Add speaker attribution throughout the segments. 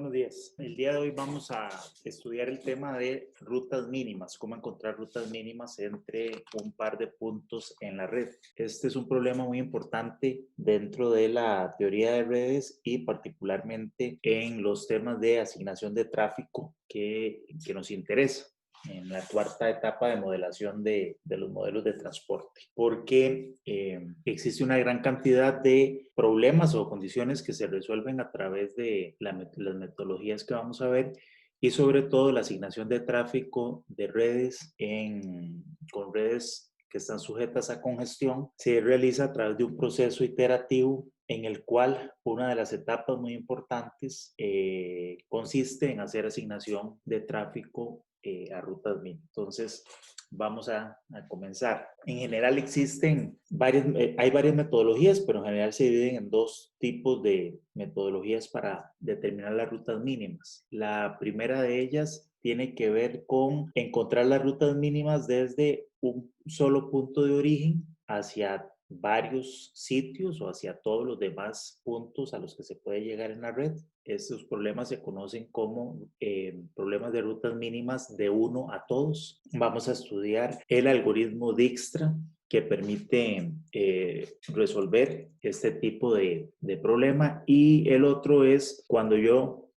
Speaker 1: Buenos días. El día de hoy vamos a estudiar el tema de rutas mínimas, cómo encontrar rutas mínimas entre un par de puntos en la red. Este es un problema muy importante dentro de la teoría de redes y particularmente en los temas de asignación de tráfico que nos interesa en la cuarta etapa de modelación de los modelos de transporte, porque existe una gran cantidad de problemas o condiciones que se resuelven a través de las metodologías que vamos a ver y sobre todo la asignación de tráfico de redes con redes que están sujetas a congestión se realiza a través de un proceso iterativo en el cual una de las etapas muy importantes consiste en hacer asignación de tráfico a rutas mínimas. Entonces, vamos a comenzar. En general existen hay varias metodologías, pero en general se dividen en dos tipos de metodologías para determinar las rutas mínimas. La primera de ellas tiene que ver con encontrar las rutas mínimas desde un solo punto de origen hacia varios sitios o hacia todos los demás puntos a los que se puede llegar en la red. Estos problemas se conocen como problemas de rutas mínimas de uno a todos. Vamos a estudiar el algoritmo Dijkstra que permite resolver este tipo de problema, y el otro es cuando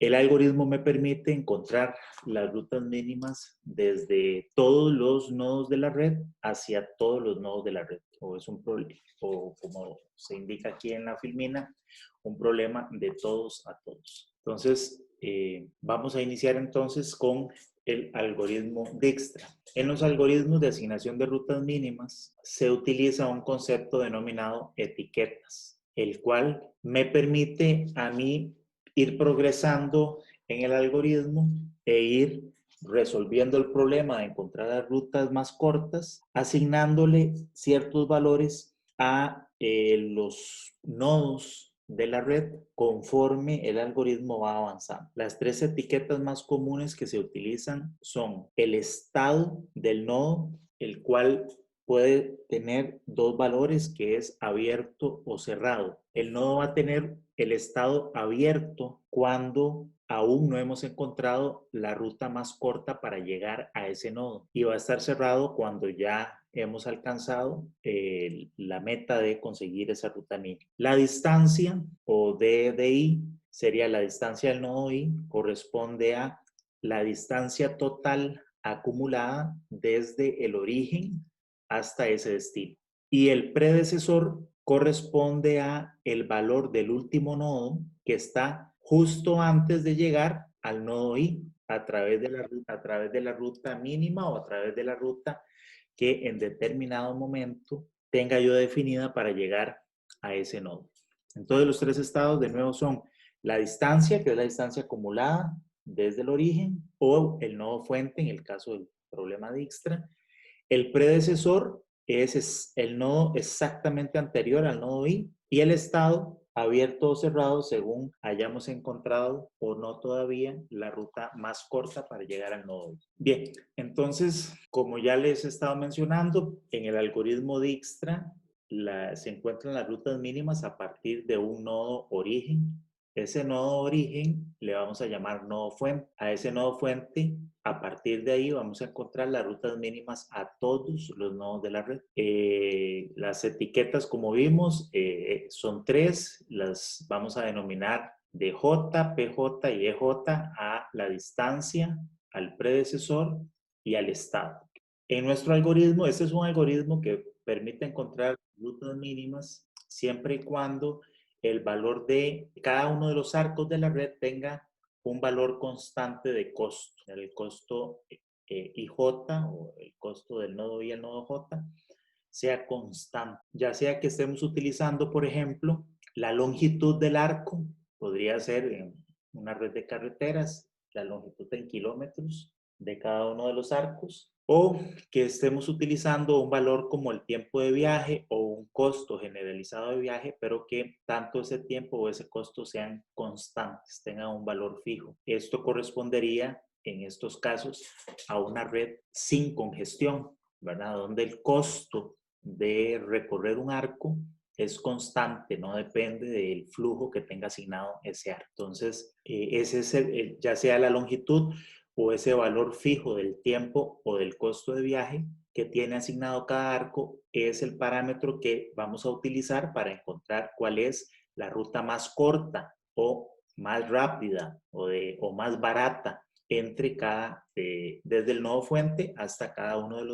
Speaker 1: el algoritmo me permite encontrar las rutas mínimas desde todos los nodos de la red hacia todos los nodos de la red. O como se indica aquí en la filmina, un problema de todos a todos. Entonces, vamos a iniciar entonces con el algoritmo Dijkstra. En los algoritmos de asignación de rutas mínimas se utiliza un concepto denominado etiquetas, el cual me permite a mí ir progresando en el algoritmo e ir resolviendo el problema de encontrar las rutas más cortas, asignándole ciertos valores a los nodos de la red conforme el algoritmo va avanzando. Las tres etiquetas más comunes que se utilizan son el estado del nodo, el cual puede tener dos valores, que es abierto o cerrado. El nodo va a tener el estado abierto cuando aún no hemos encontrado la ruta más corta para llegar a ese nodo, y va a estar cerrado cuando ya hemos alcanzado la meta de conseguir esa ruta mínima. La distancia o D de I sería la distancia del nodo I, corresponde a la distancia total acumulada desde el origen hasta ese destino. Y el predecesor corresponde a el valor del último nodo que está justo antes de llegar al nodo I a través de la ruta mínima o a través de la ruta que en determinado momento tenga yo definida para llegar a ese nodo. Entonces los tres estados de nuevo son la distancia, que es la distancia acumulada desde el origen, o el nodo fuente en el caso del problema Dijkstra. El predecesor es el nodo exactamente anterior al nodo I, y el estado abierto o cerrado según hayamos encontrado o no todavía la ruta más corta para llegar al nodo I. Bien, entonces, como ya les he estado mencionando, en el algoritmo Dijkstra se encuentran las rutas mínimas a partir de un nodo origen. Ese nodo origen le vamos a llamar nodo fuente. A ese nodo fuente, a partir de ahí vamos a encontrar las rutas mínimas a todos los nodos de la red. Las etiquetas, como vimos, son tres. Las vamos a denominar DJ, PJ y EJ a la distancia, al predecesor y al estado. En nuestro algoritmo, este es un algoritmo que permite encontrar rutas mínimas siempre y cuando el valor de cada uno de los arcos de la red tenga un valor constante de costo. El costo IJ o el costo del nodo I al nodo J sea constante. Ya sea que estemos utilizando, por ejemplo, la longitud del arco, podría ser en una red de carreteras, la longitud en kilómetros de cada uno de los arcos, o que estemos utilizando un valor como el tiempo de viaje o un costo generalizado de viaje, pero que tanto ese tiempo o ese costo sean constantes, tengan un valor fijo. Esto correspondería en estos casos a una red sin congestión, ¿verdad? Donde el costo de recorrer un arco es constante, no depende del flujo que tenga asignado ese arco. Entonces, ese es ya sea la longitud o ese valor fijo del tiempo o del costo de viaje que tiene asignado cada arco, es el parámetro que vamos a utilizar para encontrar cuál es la ruta más corta o más rápida o más barata entre desde el nodo fuente hasta cada uno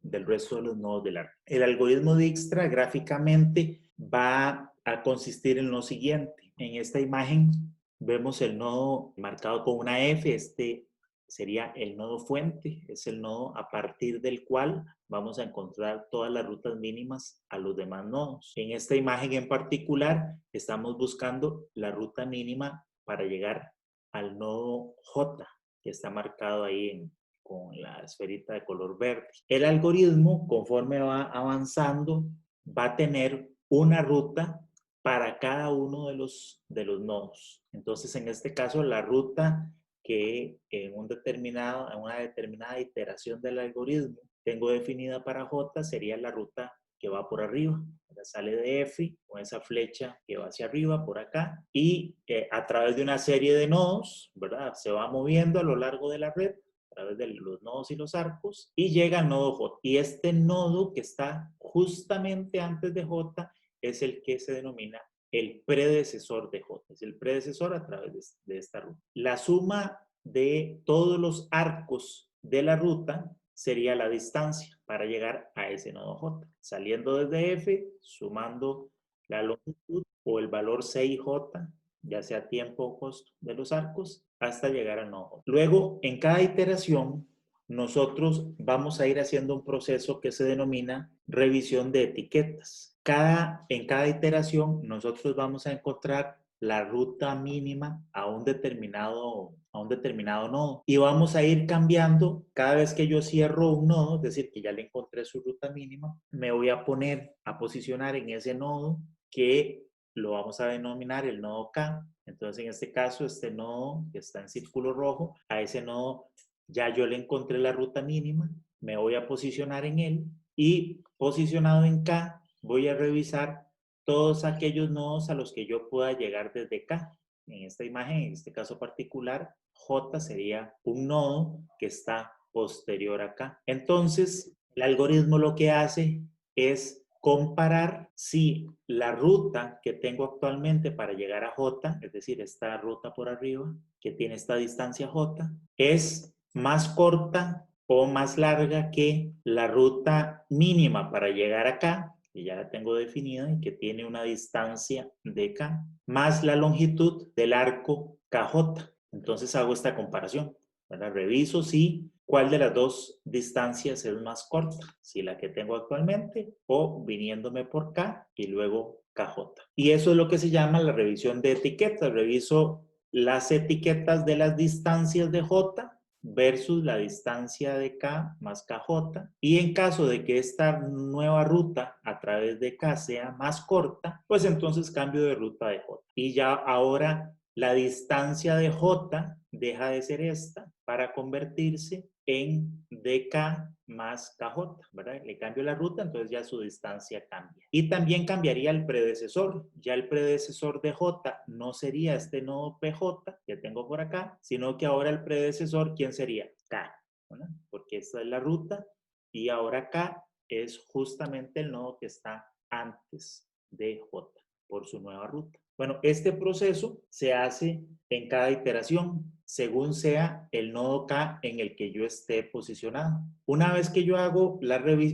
Speaker 1: del resto de los nodos del arco. El algoritmo Dijkstra gráficamente va a consistir en lo siguiente. En esta imagen vemos el nodo marcado con una F. Este sería el nodo fuente, es el nodo a partir del cual vamos a encontrar todas las rutas mínimas a los demás nodos. En esta imagen en particular estamos buscando la ruta mínima para llegar al nodo J, que está marcado ahí con la esferita de color verde. El algoritmo, conforme va avanzando, va a tener una ruta para cada uno de los nodos. Entonces, en este caso, la ruta que en una determinada iteración del algoritmo tengo definida para J sería la ruta que va por arriba. Sale de F con esa flecha que va hacia arriba por acá y a través de una serie de nodos, ¿verdad? Se va moviendo a lo largo de la red a través de los nodos y los arcos y llega al nodo J. Y este nodo que está justamente antes de J es el que se denomina el predecesor de J. Es el predecesor a través de esta ruta. La suma de todos los arcos de la ruta sería la distancia para llegar a ese nodo J. Saliendo desde F, sumando la longitud o el valor 6J, ya sea tiempo o costo de los arcos, hasta llegar al nodo J. Luego, en cada iteración, nosotros vamos a ir haciendo un proceso que se denomina revisión de etiquetas. En cada iteración, nosotros vamos a encontrar la ruta mínima a un determinado nodo. Y vamos a ir cambiando cada vez que yo cierro un nodo, es decir, que ya le encontré su ruta mínima, me voy a posicionar en ese nodo que lo vamos a denominar el nodo K. Entonces, en este caso, este nodo que está en círculo rojo, a ese nodo ya yo le encontré la ruta mínima, me voy a posicionar en él y posicionado en K, voy a revisar todos aquellos nodos a los que yo pueda llegar desde K. En esta imagen, en este caso particular, J sería un nodo que está posterior a K. Entonces, el algoritmo lo que hace es comparar si la ruta que tengo actualmente para llegar a J, es decir, esta ruta por arriba, que tiene esta distancia J, es más corta o más larga que la ruta mínima para llegar acá, que ya la tengo definida y que tiene una distancia de K, más la longitud del arco KJ. Entonces hago esta comparación, ¿verdad? Reviso si cuál de las dos distancias es más corta, si la que tengo actualmente o viniéndome por K y luego KJ. Y eso es lo que se llama la revisión de etiquetas. Reviso las etiquetas de las distancias de J versus la distancia de K más KJ. Y en caso de que esta nueva ruta a través de K sea más corta, pues entonces cambio de ruta de J. Y ya ahora la distancia de J deja de ser esta para convertirse en dk más kj, ¿verdad? Le cambio la ruta, entonces ya su distancia cambia. Y también cambiaría el predecesor. Ya el predecesor de j no sería este nodo pj que tengo por acá, sino que ahora el predecesor, ¿quién sería? K, ¿verdad? Porque esta es la ruta y ahora K es justamente el nodo que está antes de j por su nueva ruta. Bueno, este proceso se hace en cada iteración, según sea el nodo K en el que yo esté posicionado. Una vez que yo hago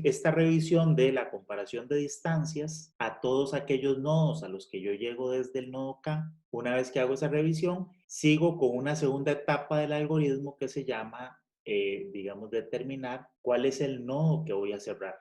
Speaker 1: esta revisión de la comparación de distancias a todos aquellos nodos a los que yo llego desde el nodo K, una vez que hago esa revisión, sigo con una segunda etapa del algoritmo que se llama, digamos, determinar cuál es el nodo que voy a cerrar.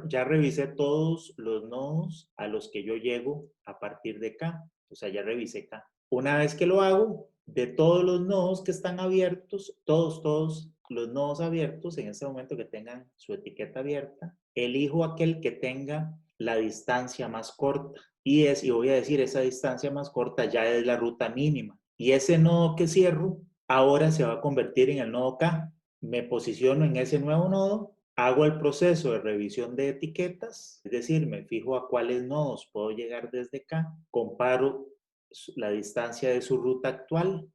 Speaker 1: Ya revisé todos los nodos a los que yo llego a partir de K. O sea, ya revisé K. Una vez que lo hago, de todos los nodos que están abiertos, todos los nodos abiertos, en este momento que tengan su etiqueta abierta, elijo aquel que tenga la distancia más corta. Y voy a decir, esa distancia más corta ya es la ruta mínima. Y ese nodo que cierro, ahora se va a convertir en el nodo K. Me posiciono en ese nuevo nodo Hago el proceso de revisión de etiquetas, es decir, me fijo a cuáles nodos puedo llegar desde acá, comparo la distancia de su ruta actual,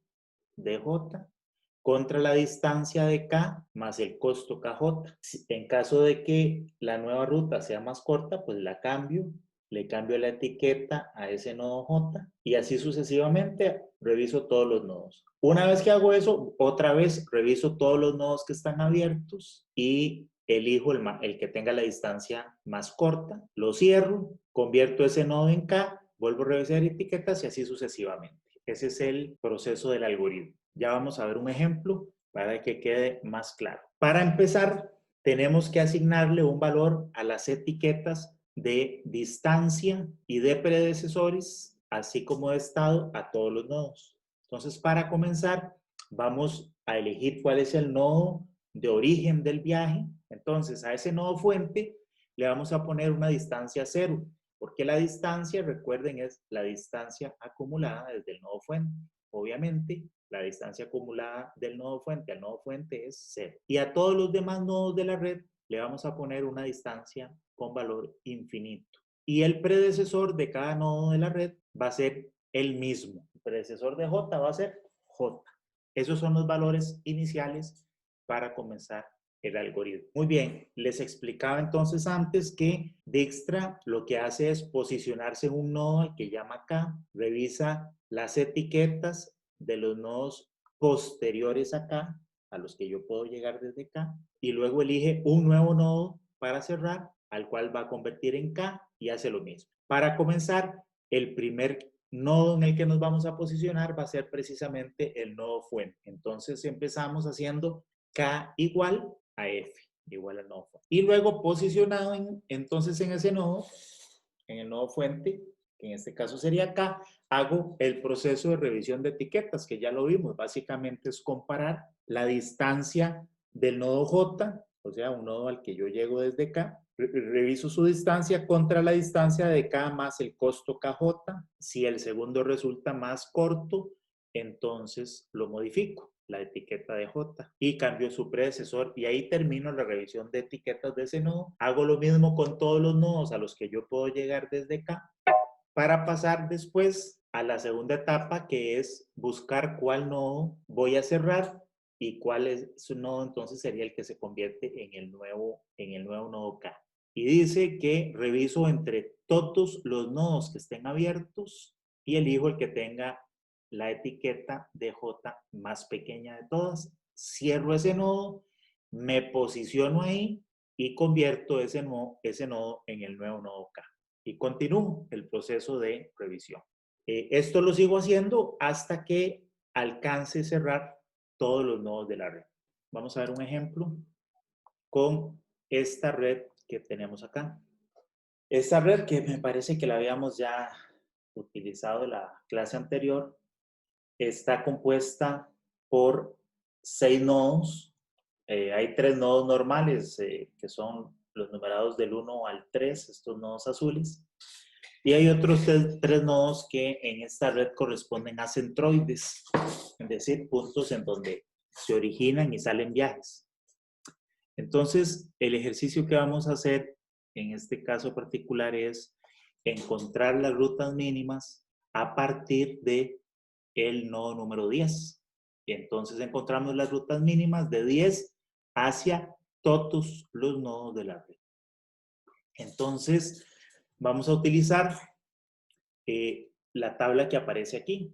Speaker 1: DJ, contra la distancia de K más el costo KJ. En caso de que la nueva ruta sea más corta, pues la cambio, le cambio la etiqueta a ese nodo J y así sucesivamente reviso todos los nodos. Una vez que hago eso, otra vez reviso todos los nodos que están abiertos y elijo el que tenga la distancia más corta, lo cierro, convierto ese nodo en K, vuelvo a revisar etiquetas y así sucesivamente. Ese es el proceso del algoritmo. Ya vamos a ver un ejemplo para que quede más claro. Para empezar, tenemos que asignarle un valor a las etiquetas de distancia y de predecesores, así como de estado a todos los nodos. Entonces, para comenzar, vamos a elegir cuál es el nodo de origen del viaje. Entonces, a ese nodo fuente le vamos a poner una distancia 0, porque la distancia, recuerden, es la distancia acumulada desde el nodo fuente. Obviamente, la distancia acumulada del nodo fuente al nodo fuente es 0. Y a todos los demás nodos de la red le vamos a poner una distancia con valor infinito. Y el predecesor de cada nodo de la red va a ser el mismo. El predecesor de J va a ser J. Esos son los valores iniciales para comenzar el algoritmo. Muy bien, les explicaba entonces antes que Dijkstra lo que hace es posicionarse en un nodo al que llama K, revisa las etiquetas de los nodos posteriores a K, a los que yo puedo llegar desde K, y luego elige un nuevo nodo para cerrar, al cual va a convertir en K y hace lo mismo. Para comenzar, el primer nodo en el que nos vamos a posicionar va a ser precisamente el nodo fuente. Entonces empezamos haciendo K igual a F, igual al nodo fuente. Y luego posicionado entonces en ese nodo, en el nodo fuente, que en este caso sería K, hago el proceso de revisión de etiquetas, que ya lo vimos. Básicamente es comparar la distancia del nodo J, o sea, un nodo al que yo llego desde K, reviso su distancia contra la distancia de K más el costo KJ. Si el segundo resulta más corto, entonces lo modifico, la etiqueta de J, y cambio su predecesor, y ahí termino la revisión de etiquetas de ese nodo. Hago lo mismo con todos los nodos a los que yo puedo llegar desde K, para pasar después a la segunda etapa, que es buscar cuál nodo voy a cerrar y cuál es su nodo, entonces sería el que se convierte en el nuevo nodo K. Y dice que reviso entre todos los nodos que estén abiertos y elijo el que tenga la etiqueta de J más pequeña de todas. Cierro ese nodo, me posiciono ahí y convierto ese nodo en el nuevo nodo K. Y continúo el proceso de revisión. Esto lo sigo haciendo hasta que alcance cerrar todos los nodos de la red. Vamos a ver un ejemplo con esta red que tenemos acá. Esta red, que me parece que la habíamos ya utilizado en la clase anterior, está compuesta por 6 nodos. Hay 3 nodos normales, que son los numerados del 1 al 3, estos nodos azules. Y hay otros 3 nodos que en esta red corresponden a centroides, es decir, puntos en donde se originan y salen viajes. Entonces, el ejercicio que vamos a hacer en este caso particular es encontrar las rutas mínimas a partir de el nodo número 10. Y entonces encontramos las rutas mínimas de 10 hacia todos los nodos de la red. Entonces, vamos a utilizar la tabla que aparece aquí.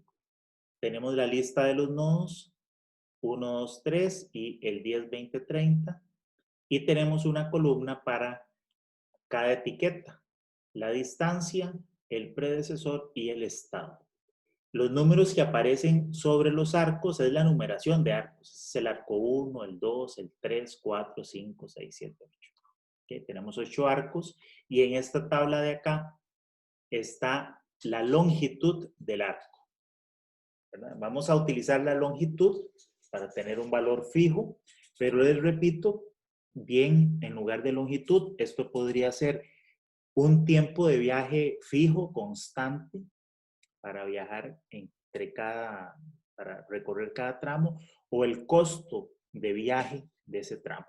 Speaker 1: Tenemos la lista de los nodos 1, 2, 3 y el 10, 20, 30. Y tenemos una columna para cada etiqueta, la distancia, el predecesor y el estado. Los números que aparecen sobre los arcos es la numeración de arcos. Es el arco 1, el 2, el 3, 4, 5, 6, 7, 8. Okay, tenemos 8 arcos y en esta tabla de acá está la longitud del arco, ¿verdad? Vamos a utilizar la longitud para tener un valor fijo, pero les repito, bien, en lugar de longitud, esto podría ser un tiempo de viaje fijo, constante, para viajar para recorrer cada tramo, o el costo de viaje de ese tramo.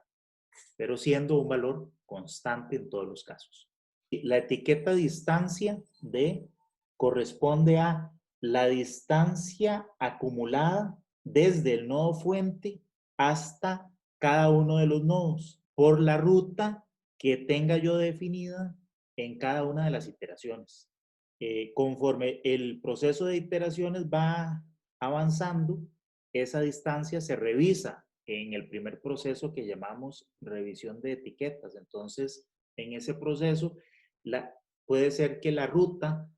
Speaker 1: pero siendo un valor constante en todos los casos. La etiqueta distancia D corresponde a la distancia acumulada desde el nodo fuente hasta cada uno de los nodos por la ruta que tenga yo definida en cada una de las iteraciones. Conforme el proceso de iteraciones va avanzando, esa distancia se revisa en el primer proceso que llamamos revisión de etiquetas. Entonces, en ese proceso, puede ser que la ruta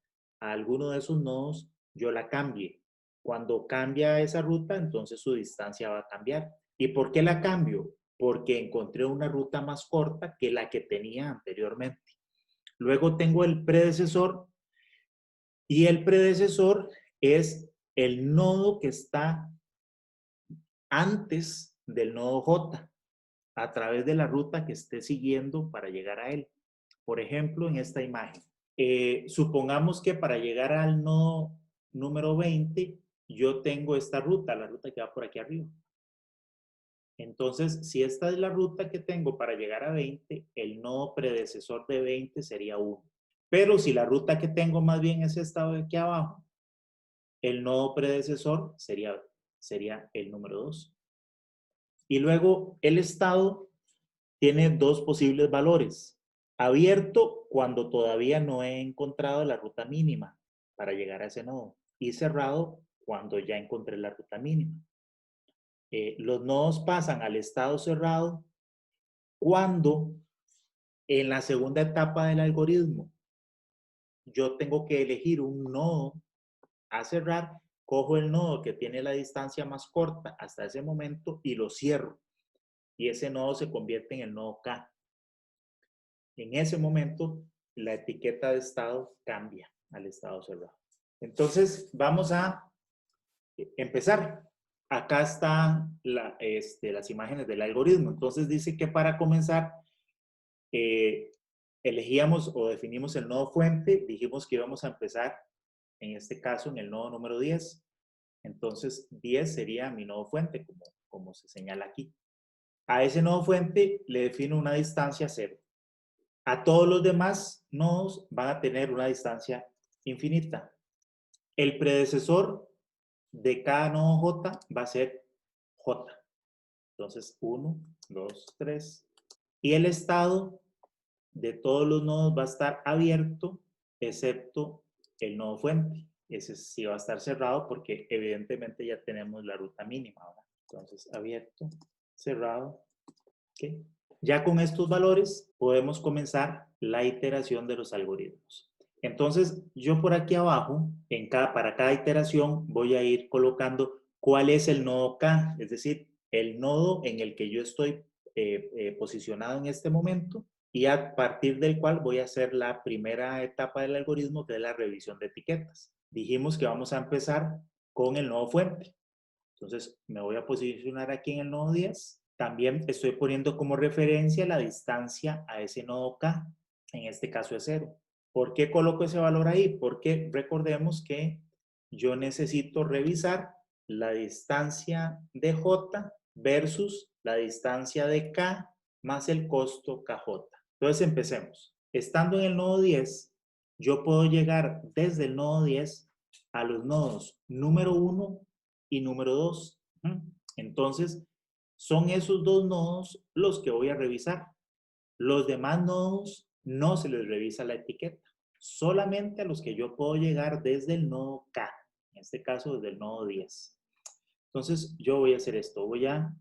Speaker 1: a alguno de esos nodos yo la cambie. Cuando cambia esa ruta, entonces su distancia va a cambiar. ¿Y por qué la cambio? Porque encontré una ruta más corta que la que tenía anteriormente. Luego tengo el predecesor, y el predecesor es el nodo que está antes del nodo J, a través de la ruta que esté siguiendo para llegar a él. Por ejemplo, en esta imagen. Supongamos que para llegar al nodo número 20, yo tengo esta ruta, la ruta que va por aquí arriba. Entonces, si esta es la ruta que tengo para llegar a 20, el nodo predecesor de 20 sería 1. Pero si la ruta que tengo más bien es esta de aquí abajo, el nodo predecesor sería el número 2. Y luego el estado tiene dos posibles valores. Abierto cuando todavía no he encontrado la ruta mínima para llegar a ese nodo. Y cerrado cuando ya encontré la ruta mínima. Los nodos pasan al estado cerrado cuando en la segunda etapa del algoritmo yo tengo que elegir un nodo a cerrar, cojo el nodo que tiene la distancia más corta hasta ese momento y lo cierro. Y ese nodo se convierte en el nodo K. En ese momento, la etiqueta de estado cambia al estado cerrado. Entonces, vamos a empezar. Acá están las imágenes del algoritmo. Entonces, dice que para comenzar, elegíamos o definimos el nodo fuente. Dijimos que íbamos a empezar, en este caso, en el nodo número 10. Entonces, 10 sería mi nodo fuente, como se señala aquí. A ese nodo fuente le defino una distancia 0. A todos los demás nodos van a tener una distancia infinita. El predecesor de cada nodo J va a ser J. Entonces, 1, 2, 3. Y el estado de todos los nodos va a estar abierto, excepto el nodo fuente. Ese sí va a estar cerrado porque evidentemente ya tenemos la ruta mínima ahora. Entonces, abierto, cerrado. ¿Okay? Ya con estos valores podemos comenzar la iteración de los algoritmos. Entonces, yo por aquí abajo, para cada iteración, voy a ir colocando cuál es el nodo K, es decir, el nodo en el que yo estoy posicionado en este momento y a partir del cual voy a hacer la primera etapa del algoritmo, que es la revisión de etiquetas. Dijimos que vamos a empezar con el nodo fuente. Entonces, me voy a posicionar aquí en el nodo 10. También estoy poniendo como referencia la distancia a ese nodo K. En este caso es 0. ¿Por qué coloco ese valor ahí? Porque recordemos que yo necesito revisar la distancia de J versus la distancia de K más el costo KJ. Entonces empecemos. Estando en el nodo 10, yo puedo llegar desde el nodo 10 a los nodos número 1 y número 2. Entonces, son esos dos nodos los que voy a revisar. Los demás nodos no se les revisa la etiqueta. Solamente a los que yo puedo llegar desde el nodo K. En este caso, desde el nodo 10. Entonces, yo voy a hacer esto. Voy a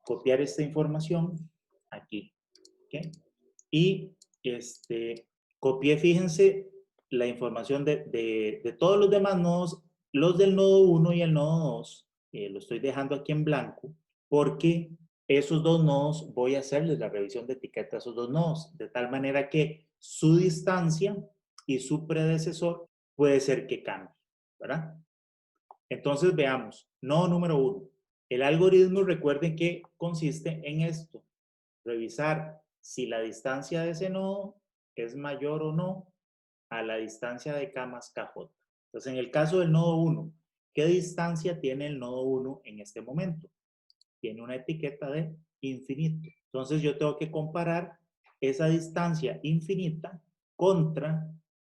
Speaker 1: copiar esta información aquí. ¿Okay? Y copié, fíjense, la información de todos los demás nodos, los del nodo 1 y el nodo 2. Lo estoy dejando aquí en blanco porque esos dos nodos voy a hacerles la revisión de etiqueta a esos dos nodos, de tal manera que su distancia y su predecesor puede ser que cambie, ¿verdad? Entonces veamos, nodo número 1. El algoritmo, recuerden que consiste en esto, revisar si la distancia de ese nodo es mayor o no a la distancia de K más KJ. Entonces, en el caso del nodo 1, ¿qué distancia tiene el nodo 1 en este momento? Tiene una etiqueta de infinito. Entonces yo tengo que comparar esa distancia infinita contra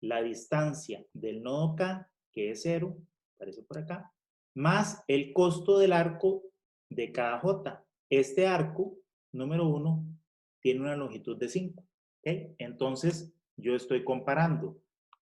Speaker 1: la distancia del nodo K, que es 0, aparece por acá, más el costo del arco de cada J. Este arco, número 1, tiene una longitud de 5. ¿Okay? Entonces, yo estoy comparando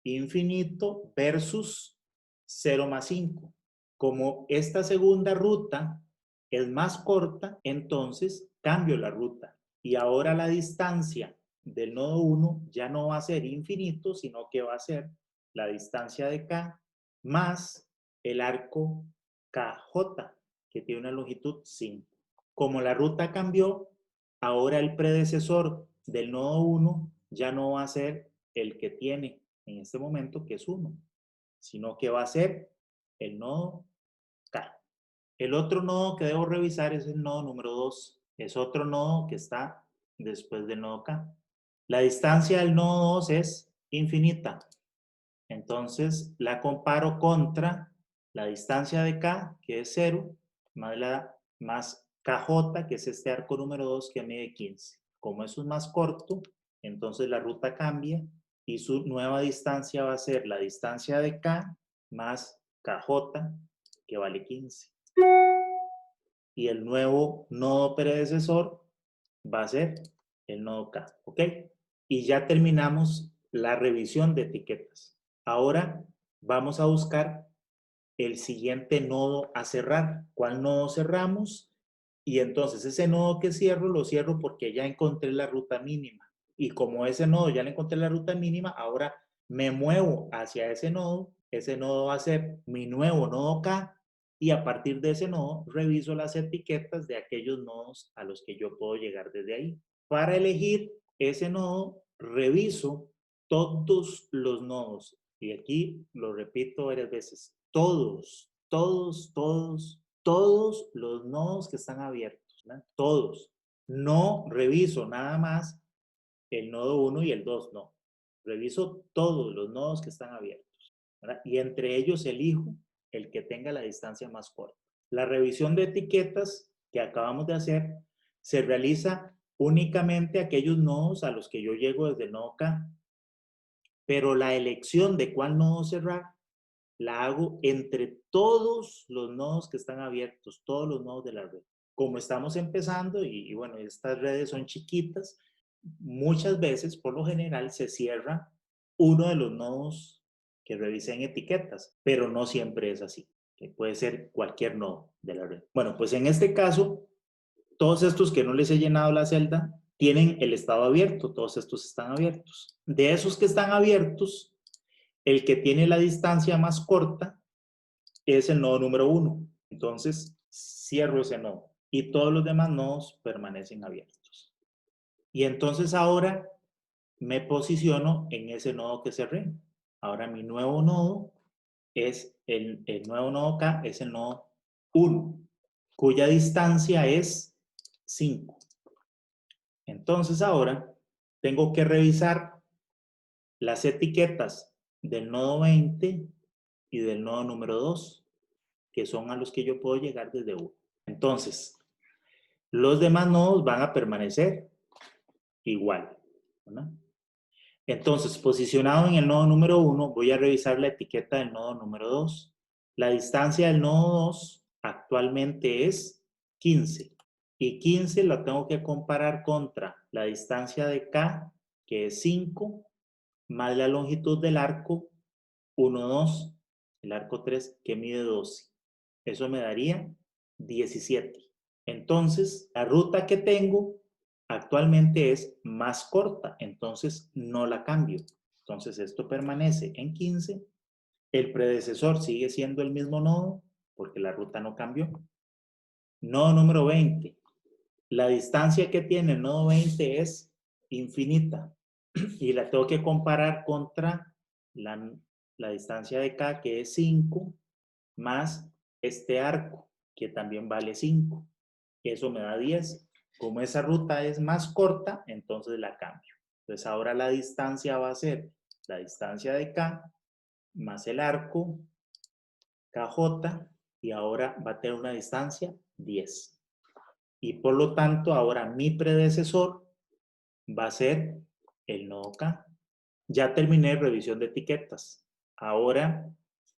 Speaker 1: infinito versus 0 más 5. Como esta segunda ruta es más corta, entonces cambio la ruta. Y ahora la distancia del nodo 1 ya no va a ser infinito, sino que va a ser la distancia de K más el arco KJ, que tiene una longitud 5. Como la ruta cambió, ahora el predecesor del nodo 1 ya no va a ser el que tiene en este momento, que es 1, sino que va a ser el nodo K. El otro nodo que debo revisar es el nodo número 2. Es otro nodo que está después del nodo K. La distancia del nodo 2 es infinita. Entonces la comparo contra la distancia de K, que es 0, más KJ, que es este arco número 2 que mide 15. Como eso es más corto, entonces la ruta cambia y su nueva distancia va a ser la distancia de K más KJ, que vale 15. Y el nuevo nodo predecesor va a ser el nodo K, ¿ok? Y ya terminamos la revisión de etiquetas. Ahora vamos a buscar el siguiente nodo a cerrar. ¿Cuál nodo cerramos? Y entonces ese nodo que cierro, lo cierro porque ya encontré la ruta mínima. Y como ese nodo ya le encontré la ruta mínima, ahora me muevo hacia ese nodo va a ser mi nuevo nodo K, y a partir de ese nodo reviso las etiquetas de aquellos nodos a los que yo puedo llegar desde ahí. Para elegir ese nodo, reviso todos los nodos. Y aquí lo repito varias veces. Todos los nodos que están abiertos. ¿No? Todos. No reviso nada más el nodo 1 y el 2, no. Reviso todos los nodos que están abiertos. ¿Verdad? Y entre ellos elijo el que tenga la distancia más corta. La revisión de etiquetas que acabamos de hacer se realiza únicamente aquellos nodos a los que yo llego desde el nodo K. Pero la elección de cuál nodo cerrar la hago entre todos los nodos que están abiertos, todos los nodos de la red. Como estamos empezando y bueno, estas redes son chiquitas, muchas veces, por lo general, se cierra uno de los nodos que revisen etiquetas, pero no siempre es así, que puede ser cualquier nodo de la red. Bueno, pues en este caso, todos estos que no les he llenado la celda tienen el estado abierto, todos estos están abiertos. De esos que están abiertos, el que tiene la distancia más corta es el nodo número 1. Entonces, cierro ese nodo y todos los demás nodos permanecen abiertos. Y entonces ahora me posiciono en ese nodo que cerré. Ahora mi nuevo nodo es el nuevo nodo K, es el nodo 1, cuya distancia es 5. Entonces ahora tengo que revisar las etiquetas del nodo 20 y del nodo número 2, que son a los que yo puedo llegar desde 1. Entonces, los demás nodos van a permanecer igual, ¿verdad? Entonces, posicionado en el nodo número 1, voy a revisar la etiqueta del nodo número 2. La distancia del nodo 2 actualmente es 15. Y 15 la tengo que comparar contra la distancia de K, que es 5, más la longitud del arco 1, 2, el arco 3, que mide 12. Eso me daría 17. Entonces, la ruta que tengo actualmente es más corta, entonces no la cambio. Entonces, esto permanece en 15. El predecesor sigue siendo el mismo nodo, porque la ruta no cambió. Nodo número 20. La distancia que tiene el nodo 20 es infinita y la tengo que comparar contra la distancia de K, que es 5, más este arco, que también vale 5. Eso me da 10. Como esa ruta es más corta, entonces la cambio. Entonces ahora la distancia va a ser la distancia de K más el arco KJ, y ahora va a tener una distancia 10. Y por lo tanto, ahora mi predecesor va a ser el nodo K. Ya terminé revisión de etiquetas. Ahora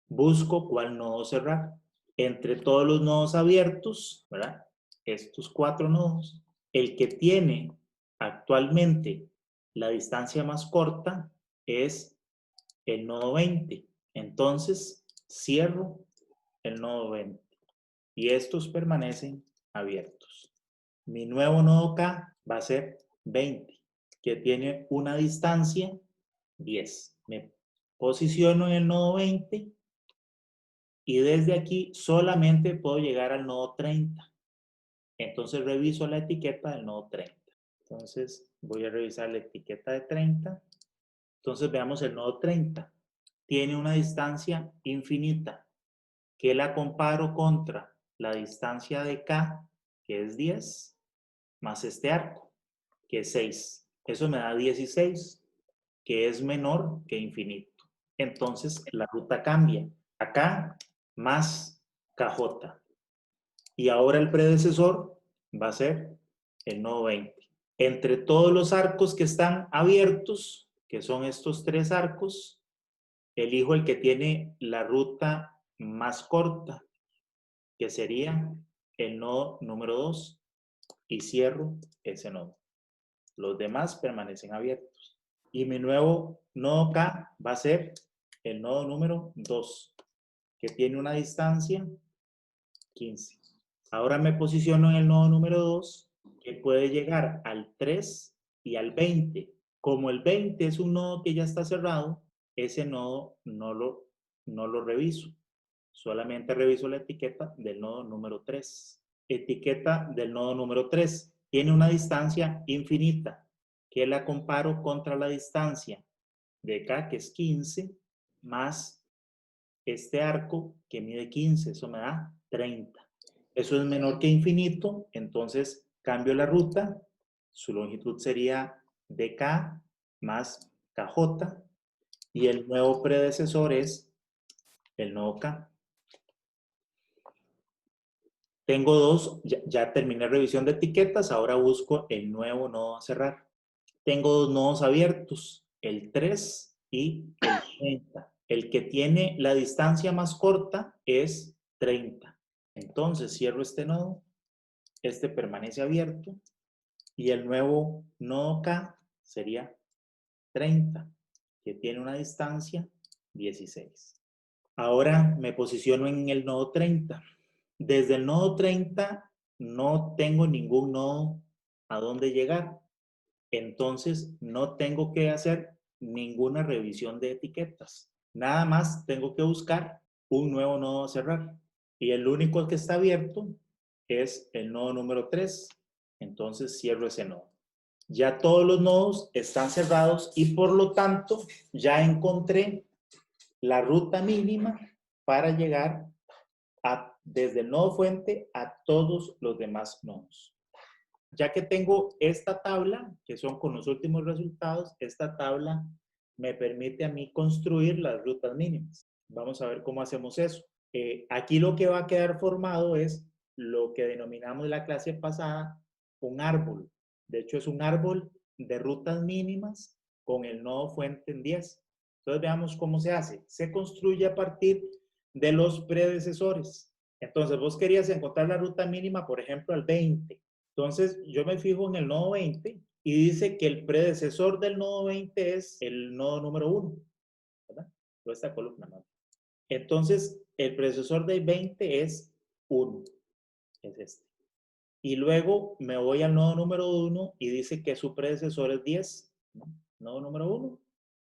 Speaker 1: busco cuál nodo cerrar. Entre todos los nodos abiertos, ¿verdad? Estos 4 nodos, el que tiene actualmente la distancia más corta es el nodo 20. Entonces, cierro el nodo 20 y estos permanecen abiertos. Mi nuevo nodo K va a ser 20, que tiene una distancia 10. Me posiciono en el nodo 20 y desde aquí solamente puedo llegar al nodo 30. Entonces reviso la etiqueta del nodo 30. Entonces voy a revisar la etiqueta de 30. Entonces veamos el nodo 30. Tiene una distancia infinita que la comparo contra la distancia de K, que es 10, más este arco, que es 6. Eso me da 16, que es menor que infinito. Entonces la ruta cambia. Acá más KJ. Y ahora el predecesor va a ser el nodo 20. Entre todos los arcos que están abiertos, que son estos 3 arcos, elijo el que tiene la ruta más corta, que sería el nodo número 2, y cierro ese nodo. Los demás permanecen abiertos. Y mi nuevo nodo K va a ser el nodo número 2, que tiene una distancia 15. Ahora me posiciono en el nodo número 2, que puede llegar al 3 y al 20. Como el 20 es un nodo que ya está cerrado, ese nodo no lo reviso. Solamente reviso la etiqueta del nodo número 3. Etiqueta del nodo número 3. Tiene una distancia infinita, que la comparo contra la distancia de K, que es 15, más este arco que mide 15. Eso me da 30. Eso es menor que infinito, entonces cambio la ruta. Su longitud sería dk más kj, y el nuevo predecesor es el nodo K. Tengo dos, ya terminé revisión de etiquetas, ahora busco el nuevo nodo a cerrar. Tengo dos nodos abiertos, el 3 y el 30. El que tiene la distancia más corta es 30. Entonces cierro este nodo, este permanece abierto, y el nuevo nodo K sería 30, que tiene una distancia 16. Ahora me posiciono en el nodo 30. Desde el nodo 30 no tengo ningún nodo a dónde llegar. Entonces no tengo que hacer ninguna revisión de etiquetas. Nada más tengo que buscar un nuevo nodo a cerrar. Y el único que está abierto es el nodo número 3. Entonces cierro ese nodo. Ya todos los nodos están cerrados y por lo tanto ya encontré la ruta mínima para llegar desde el nodo fuente a todos los demás nodos. Ya que tengo esta tabla, que son con los últimos resultados, esta tabla me permite a mí construir las rutas mínimas. Vamos a ver cómo hacemos eso. Aquí lo que va a quedar formado es lo que denominamos la clase pasada un árbol. De hecho, es un árbol de rutas mínimas con el nodo fuente en 10. Entonces, veamos cómo se hace. Se construye a partir de los predecesores. Entonces, vos querías encontrar la ruta mínima, por ejemplo, al 20. Entonces, yo me fijo en el nodo 20 y dice que el predecesor del nodo 20 es el nodo número 1, ¿verdad? Toda esta columna, ¿no? Entonces, el predecesor del 20 es 1, es este. Y luego me voy al nodo número 1 y dice que su predecesor es 10, ¿no? Nodo número 1,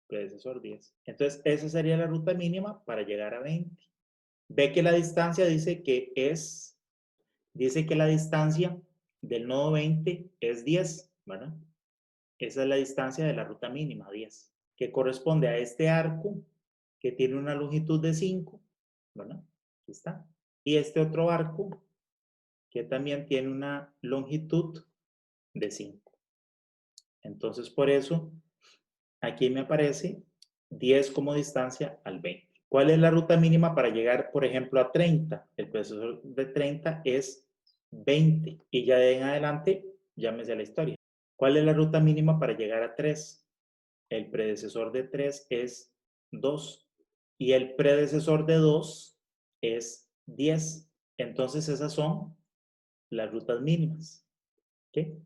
Speaker 1: predecesor 10. Entonces, esa sería la ruta mínima para llegar a 20. Ve que la distancia dice que la distancia del nodo 20 es 10, ¿verdad? Esa es la distancia de la ruta mínima, 10, que corresponde a este arco que tiene una longitud de 5, ¿verdad? Aquí está. Y este otro arco que también tiene una longitud de 5. Entonces, por eso, aquí me aparece 10 como distancia al 20. ¿Cuál es la ruta mínima para llegar, por ejemplo, a 30? El predecesor de 30 es 20. Y ya de ahí en adelante, llámese la historia. ¿Cuál es la ruta mínima para llegar a 3? El predecesor de 3 es 2. Y el predecesor de 2 es 10. Entonces esas son las rutas mínimas. ¿Okay?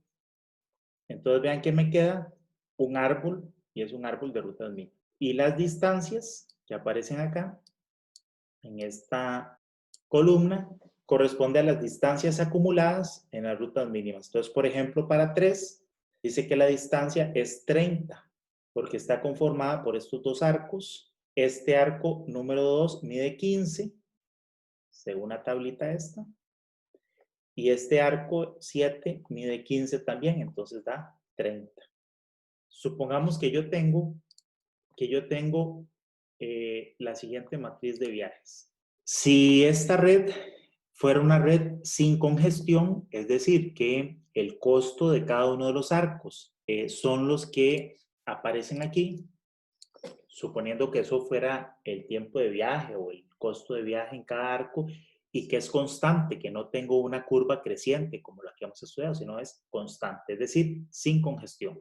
Speaker 1: Entonces vean que me queda un árbol y es un árbol de rutas mínimas. Y las distancias que aparecen acá en esta columna corresponde a las distancias acumuladas en las rutas mínimas. Entonces, por ejemplo, para 3 dice que la distancia es 30 porque está conformada por estos dos arcos. Este arco número 2 mide 15 según la tablita esta. Y este arco 7 mide 15 también, entonces da 30. Supongamos que yo tengo la siguiente matriz de viajes. Si esta red fuera una red sin congestión, es decir, que el costo de cada uno de los arcos son los que aparecen aquí, suponiendo que eso fuera el tiempo de viaje o el costo de viaje en cada arco y que es constante, que no tengo una curva creciente como la que hemos estudiado, sino es constante, es decir, sin congestión.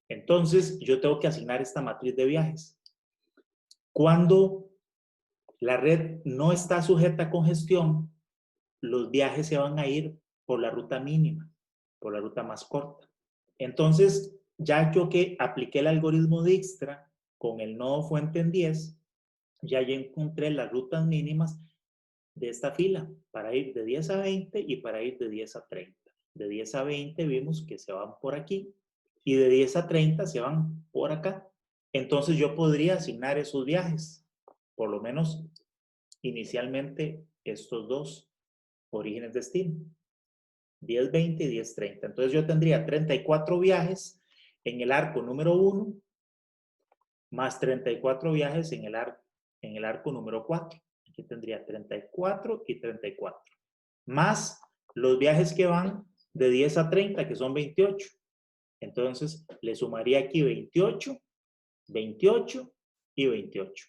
Speaker 1: Entonces, yo tengo que asignar esta matriz de viajes. Cuando la red no está sujeta a congestión, los viajes se van a ir por la ruta mínima, por la ruta más corta. Entonces, ya yo que apliqué el algoritmo Dijkstra con el nodo fuente en 10, ya yo encontré las rutas mínimas de esta fila para ir de 10 a 20 y para ir de 10 a 30. De 10 a 20 vimos que se van por aquí y de 10 a 30 se van por acá. Entonces yo podría asignar esos viajes, por lo menos inicialmente estos dos orígenes-destino, 10-20 y 10-30. Entonces yo tendría 34 viajes en el arco número 1 más 34 viajes en el arco número 4. Aquí tendría 34 y 34. Más los viajes que van de 10 a 30, que son 28. Entonces le sumaría aquí 28, 28 y 28.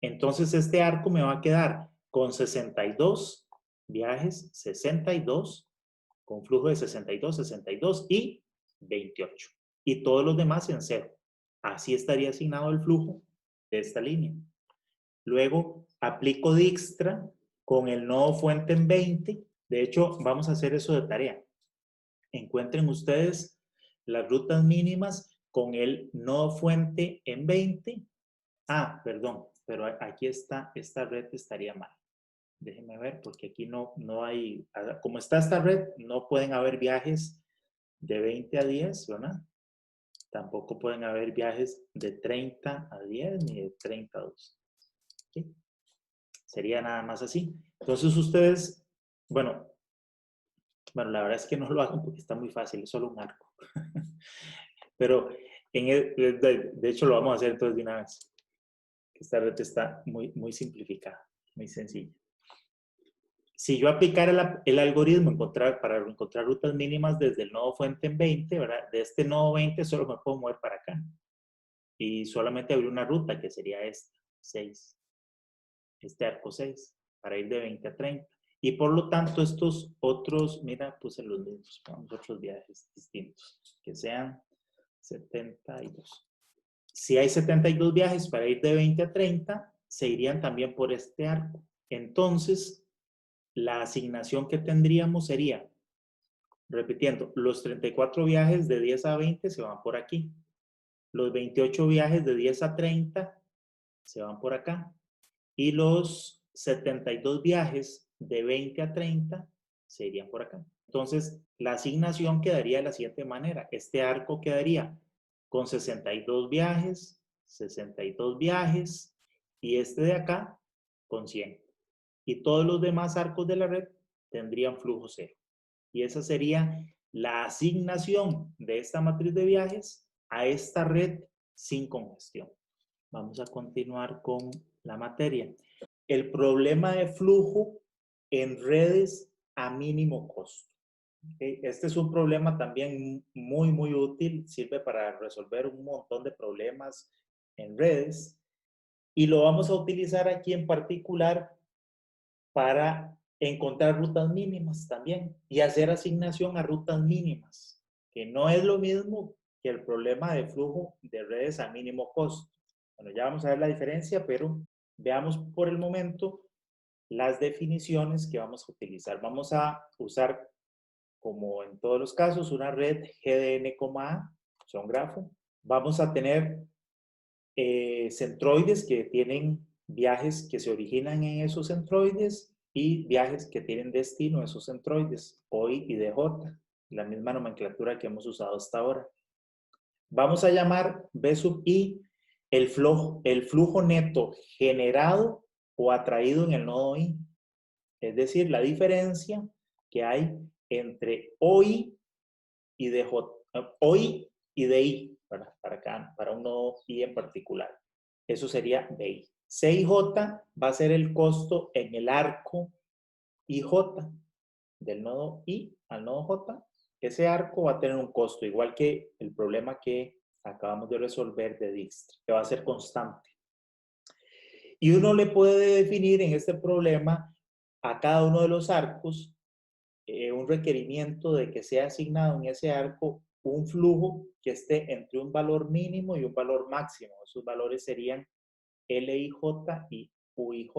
Speaker 1: Entonces este arco me va a quedar con 62 viajes, 62, con flujo de 62, 62 y 28. Y todos los demás en 0. Así estaría asignado el flujo de esta línea. Luego aplico Dijkstra con el nodo fuente en 20. De hecho, vamos a hacer eso de tarea. Encuentren ustedes las rutas mínimas con el nodo fuente en 20. Ah, perdón, pero aquí está, esta red estaría mal. Déjenme ver, porque aquí no hay, como está esta red, no pueden haber viajes de 20 a 10, ¿verdad? Tampoco pueden haber viajes de 30 a 10 ni de 30 a 2. ¿Sí? Sería nada más así. Entonces ustedes, bueno, la verdad es que no lo hagan porque está muy fácil, es solo un arco. Pero de hecho lo vamos a hacer entonces de una vez. Esta red está muy simplificada, muy sencilla. Si yo aplicara el algoritmo para encontrar rutas mínimas desde el nodo fuente en 20, ¿verdad? De este nodo 20 solo me puedo mover para acá. Y solamente abrir una ruta que sería esta, 6. Este arco 6, para ir de 20 a 30. Y por lo tanto estos otros, mira, puse los mismos, pongamos otros viajes distintos, que sean 72. Si hay 72 viajes para ir de 20 a 30, se irían también por este arco. Entonces, la asignación que tendríamos sería, repitiendo, los 34 viajes de 10 a 20 se van por aquí. Los 28 viajes de 10 a 30 se van por acá. Y los 72 viajes de 20 a 30 se irían por acá. Entonces, la asignación quedaría de la siguiente manera. Este arco quedaría con 62 viajes, 62 viajes, y este de acá con 100. Y todos los demás arcos de la red tendrían flujo cero. Y esa sería la asignación de esta matriz de viajes a esta red sin congestión. Vamos a continuar con la materia. El problema de flujo en redes a mínimo costo. ¿Okay? Este es un problema también muy útil, sirve para resolver un montón de problemas en redes y lo vamos a utilizar aquí en particular para encontrar rutas mínimas también y hacer asignación a rutas mínimas, que no es lo mismo que el problema de flujo de redes a mínimo costo. Bueno, ya vamos a ver la diferencia, pero veamos por el momento las definiciones que vamos a utilizar. Vamos a usar, como en todos los casos, una red GDN, A, son grafo. Vamos a tener centroides que tienen viajes que se originan en esos centroides y viajes que tienen destino a esos centroides, OI y DJ, la misma nomenclatura que hemos usado hasta ahora. Vamos a llamar B sub I el flujo neto generado o atraído en el nodo I, es decir, la diferencia que hay entre OI y DJ, OI y DI, para un nodo I en particular. Eso sería DI. CIJ va a ser el costo en el arco IJ, del nodo I al nodo J. Ese arco va a tener un costo, igual que el problema que acabamos de resolver de Dijkstra, que va a ser constante. Y uno le puede definir en este problema a cada uno de los arcos un requerimiento de que sea asignado en ese arco un flujo que esté entre un valor mínimo y un valor máximo. Esos valores serían LIJ y UIJ,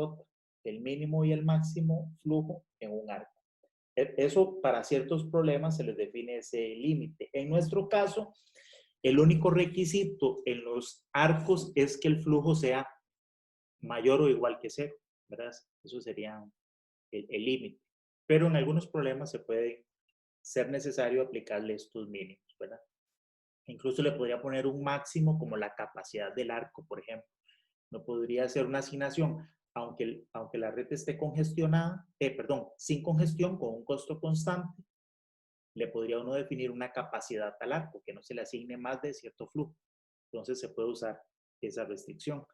Speaker 1: el mínimo y el máximo flujo en un arco. Eso para ciertos problemas se les define ese límite. En nuestro caso, el único requisito en los arcos es que el flujo sea mayor o igual que 0, ¿verdad? Eso sería el límite. Pero en algunos problemas se puede ser necesario aplicarle estos mínimos, ¿verdad? Incluso le podría poner un máximo como la capacidad del arco, por ejemplo. No podría hacer una asignación, aunque la red esté congestionada, sin congestión, con un costo constante, le podría uno definir una capacidad al arco, que no se le asigne más de cierto flujo. Entonces se puede usar esa restricción.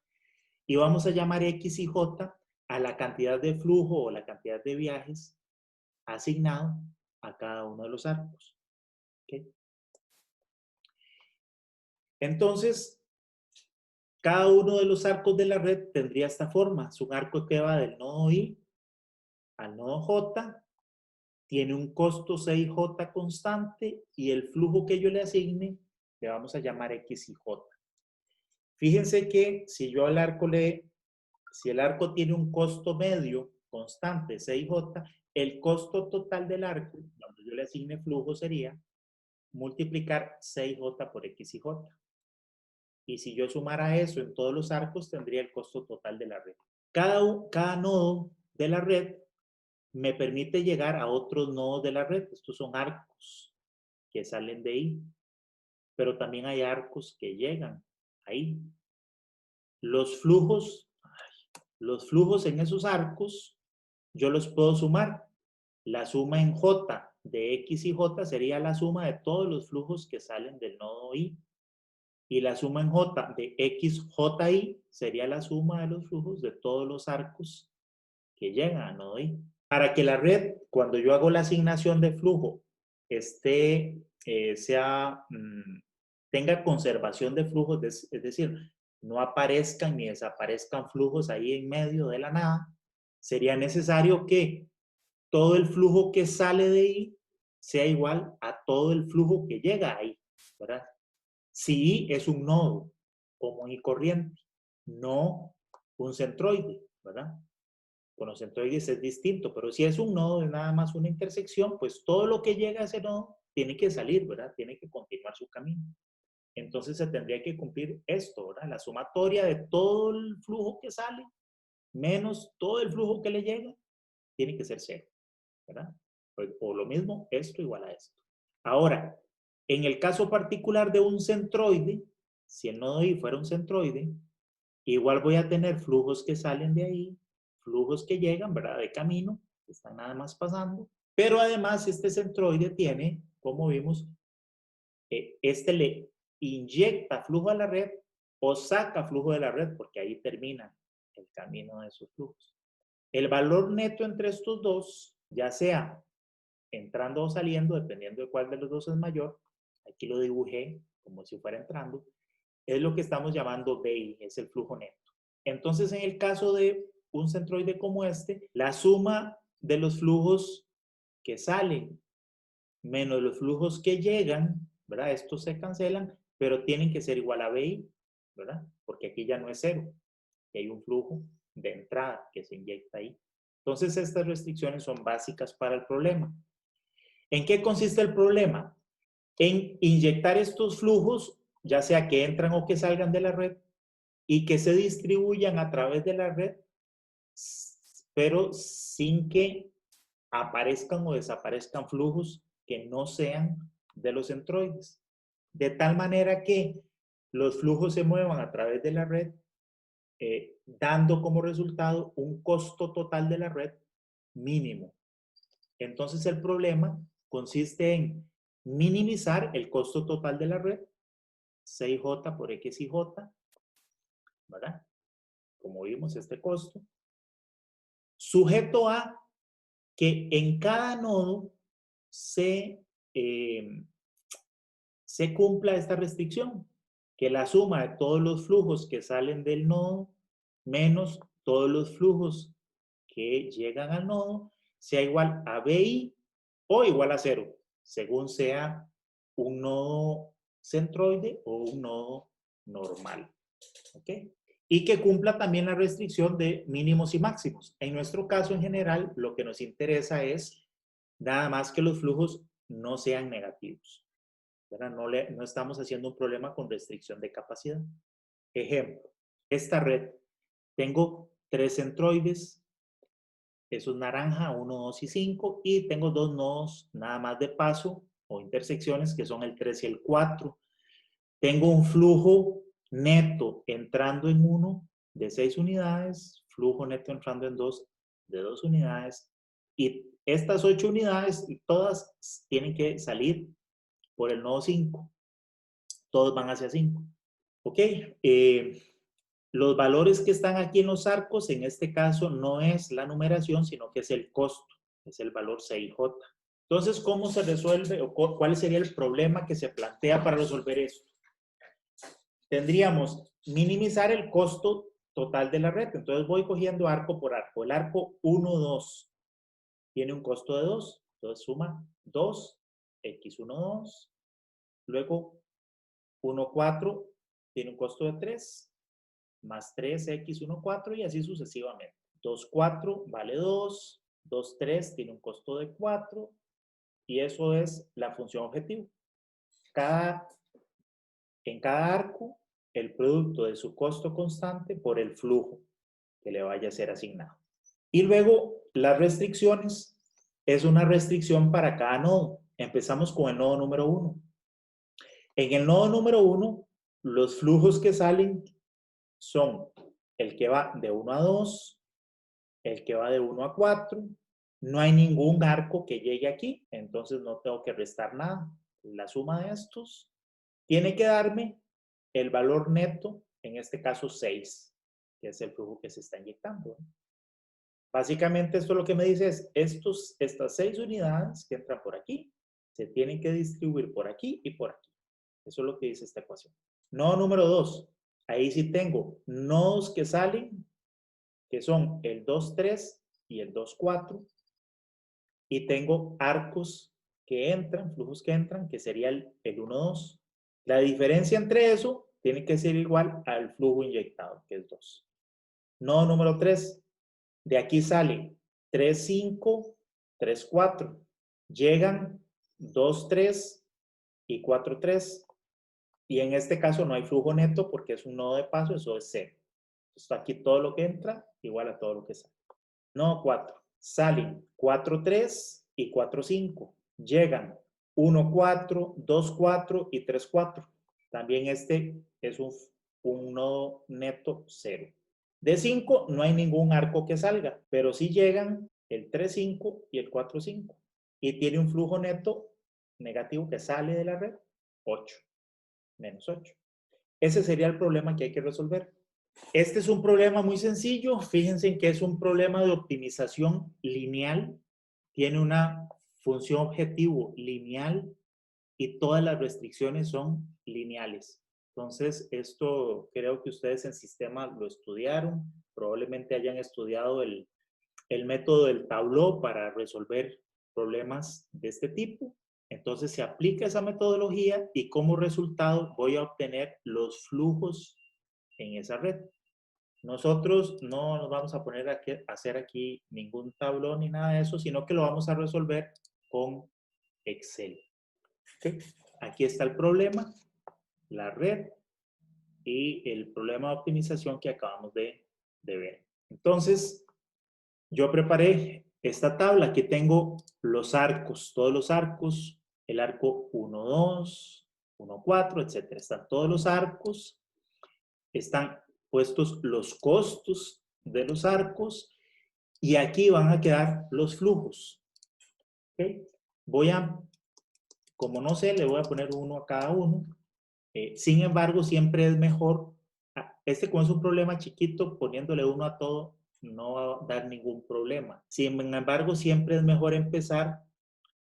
Speaker 1: Y vamos a llamar X y J a la cantidad de flujo o la cantidad de viajes asignado a cada uno de los arcos. ¿Okay? Entonces, cada uno de los arcos de la red tendría esta forma. Es un arco que va del nodo I al nodo J, tiene un costo CIJ constante y el flujo que yo le asigne le vamos a llamar X y J. Fíjense que si el arco tiene un costo medio constante CIJ, el costo total del arco, cuando yo le asigne flujo, sería multiplicar CIJ por X y J. Y si yo sumara eso en todos los arcos, tendría el costo total de la red. Cada nodo de la red me permite llegar a otros nodos de la red. Estos son arcos que salen de ahí. Pero también hay arcos que llegan ahí. Los flujos en esos arcos, yo los puedo sumar. La suma en J de X y J sería la suma de todos los flujos que salen del nodo I. Y la suma en J de XJI sería la suma de los flujos de todos los arcos que llegan a nodo I. Para que la red, cuando yo hago la asignación de flujo, tenga conservación de flujos, es decir, no aparezcan ni desaparezcan flujos ahí en medio de la nada, sería necesario que todo el flujo que sale de ahí sea igual a todo el flujo que llega ahí, ¿verdad? Si I es un nodo común y corriente, no un centroide, ¿verdad? Con los centroides es distinto, pero si es un nodo, es nada más una intersección, pues todo lo que llega a ese nodo tiene que salir, ¿verdad? Tiene que continuar su camino. Entonces se tendría que cumplir esto, ¿verdad? La sumatoria de todo el flujo que sale menos todo el flujo que le llega tiene que ser 0, ¿verdad? O lo mismo, esto igual a esto. Ahora, en el caso particular de un centroide, si el nodo I fuera un centroide, igual voy a tener flujos que salen de ahí, flujos que llegan, ¿verdad? De camino, que están nada más pasando. Pero además este centroide tiene, como vimos, este le inyecta flujo a la red o saca flujo de la red, porque ahí termina el camino de esos flujos. El valor neto entre estos dos, ya sea entrando o saliendo, dependiendo de cuál de los dos es mayor, aquí lo dibujé como si fuera entrando, es lo que estamos llamando BI, es el flujo neto. Entonces, en el caso de un centroide como este, la suma de los flujos que salen menos los flujos que llegan, ¿verdad? Estos se cancelan, pero tienen que ser igual a BI, ¿verdad? Porque aquí ya no es cero, y hay un flujo de entrada que se inyecta ahí. Entonces, estas restricciones son básicas para el problema. ¿En qué consiste el problema? En inyectar estos flujos, ya sea que entran o que salgan de la red, y que se distribuyan a través de la red, pero sin que aparezcan o desaparezcan flujos que no sean de los centroides. De tal manera que los flujos se muevan a través de la red, dando como resultado un costo total de la red mínimo. Entonces el problema consiste en minimizar el costo total de la red, 6J por XIJ, ¿verdad? Como vimos, este costo, sujeto a que en cada nodo se cumpla esta restricción, que la suma de todos los flujos que salen del nodo menos todos los flujos que llegan al nodo sea igual a BI o igual a 0, según sea un nodo centroide o un nodo normal. ¿Ok? Y que cumpla también la restricción de mínimos y máximos. En nuestro caso, en general, lo que nos interesa es nada más que los flujos no sean negativos. No estamos haciendo un problema con restricción de capacidad. Ejemplo, esta red, tengo 3 centroides, esos naranja, 1, 2 y 5, y tengo 2 nodos nada más de paso o intersecciones que son el 3 y el 4. Tengo un flujo neto entrando en 1 de 6 unidades, flujo neto entrando en 2 de 2 unidades, y estas 8 unidades todas tienen que salir por el nodo 5. Todos van hacia 5. ¿Ok? Los valores que están aquí en los arcos, en este caso, no es la numeración, sino que es el costo, es el valor CIJ. Entonces, ¿cómo se resuelve o cuál sería el problema que se plantea para resolver esto? Tendríamos minimizar el costo total de la red. Entonces, voy cogiendo arco por arco. El arco 1, 2 tiene un costo de 2. Entonces, suma 2, X1, 2. Luego, 1, 4 tiene un costo de 3, más 3x1, 4 y así sucesivamente. 2, 4 vale 2, 2, 3 tiene un costo de 4 y eso es la función objetivo. En cada arco, el producto de su costo constante por el flujo que le vaya a ser asignado. Y luego, las restricciones es una restricción para cada nodo. Empezamos con el nodo número 1. En el nodo número 1, los flujos que salen son el que va de 1 a 2, el que va de 1 a 4. No hay ningún arco que llegue aquí, entonces no tengo que restar nada. La suma de estos tiene que darme el valor neto, en este caso 6, que es el flujo que se está inyectando. Básicamente esto lo que me dice es, estas 6 unidades que entran por aquí, se tienen que distribuir por aquí y por aquí. Eso es lo que dice esta ecuación. Nodo número 2. Ahí sí tengo nodos que salen, que son el 2, 3 y el 2, 4. Y tengo arcos que entran, flujos que entran, que sería el 1, 2. La diferencia entre eso tiene que ser igual al flujo inyectado, que es 2. Nodo número 3. De aquí sale 3, 5, 3, 4. Llegan 2, 3 y 4, 3. Y en este caso no hay flujo neto porque es un nodo de paso, eso es 0. Entonces aquí todo lo que entra igual a todo lo que sale. Nodo 4. Salen 4, 3 y 4, 5. Llegan 1, 4, 2, 4 y 3, 4. También este es un nodo neto 0. De 5 no hay ningún arco que salga, pero sí llegan el 3, 5 y el 4, 5. Y tiene un flujo neto negativo que sale de la red, 8, menos 8. Ese sería el problema que hay que resolver. Este es un problema muy sencillo. Fíjense en que es un problema de optimización lineal. Tiene una función objetivo lineal y todas las restricciones son lineales. Entonces, esto creo que ustedes en sistema lo estudiaron. Probablemente hayan estudiado el el método del tabló para resolver problemas de este tipo. Entonces se aplica esa metodología y como resultado voy a obtener los flujos en esa red. Nosotros no nos vamos a poner a hacer aquí ningún tablón ni nada de eso, sino que lo vamos a resolver con Excel. ¿Okay? Aquí está el problema, la red y el problema de optimización que acabamos de ver. Entonces, yo preparé esta tabla. Aquí tengo los arcos, todos los arcos, el arco 1, 2, 1, 4, etc. Están todos los arcos, están puestos los costos de los arcos y aquí van a quedar los flujos. ¿Okay? Voy a, como no sé, le voy a poner uno a cada uno. Sin embargo, siempre es mejor, como es un problema chiquito, poniéndole uno a todo, no va a dar ningún problema. Sin embargo, siempre es mejor empezar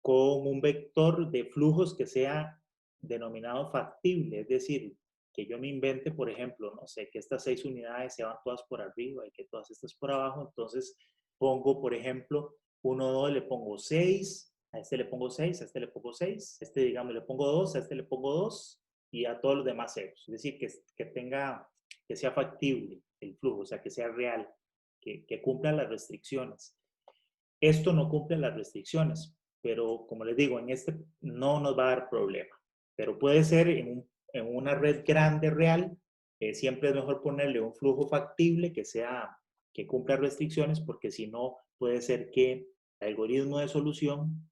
Speaker 1: con un vector de flujos que sea denominado factible, es decir, que yo me invente, por ejemplo, no sé, que estas 6 unidades se van todas por arriba y que todas estas por abajo, entonces pongo, por ejemplo, 1, 2, le pongo 6, a este le pongo 6, a este le pongo 6, a este, digamos, le pongo 2, a este le pongo 2 y a todos los demás ceros. Es decir, que sea factible el flujo, o sea, que sea real, que cumpla las restricciones. Esto no cumple las restricciones, pero como les digo, en este no nos va a dar problema. Pero puede ser en una red grande real, siempre es mejor ponerle un flujo factible que cumpla restricciones, porque si no, puede ser que el algoritmo de solución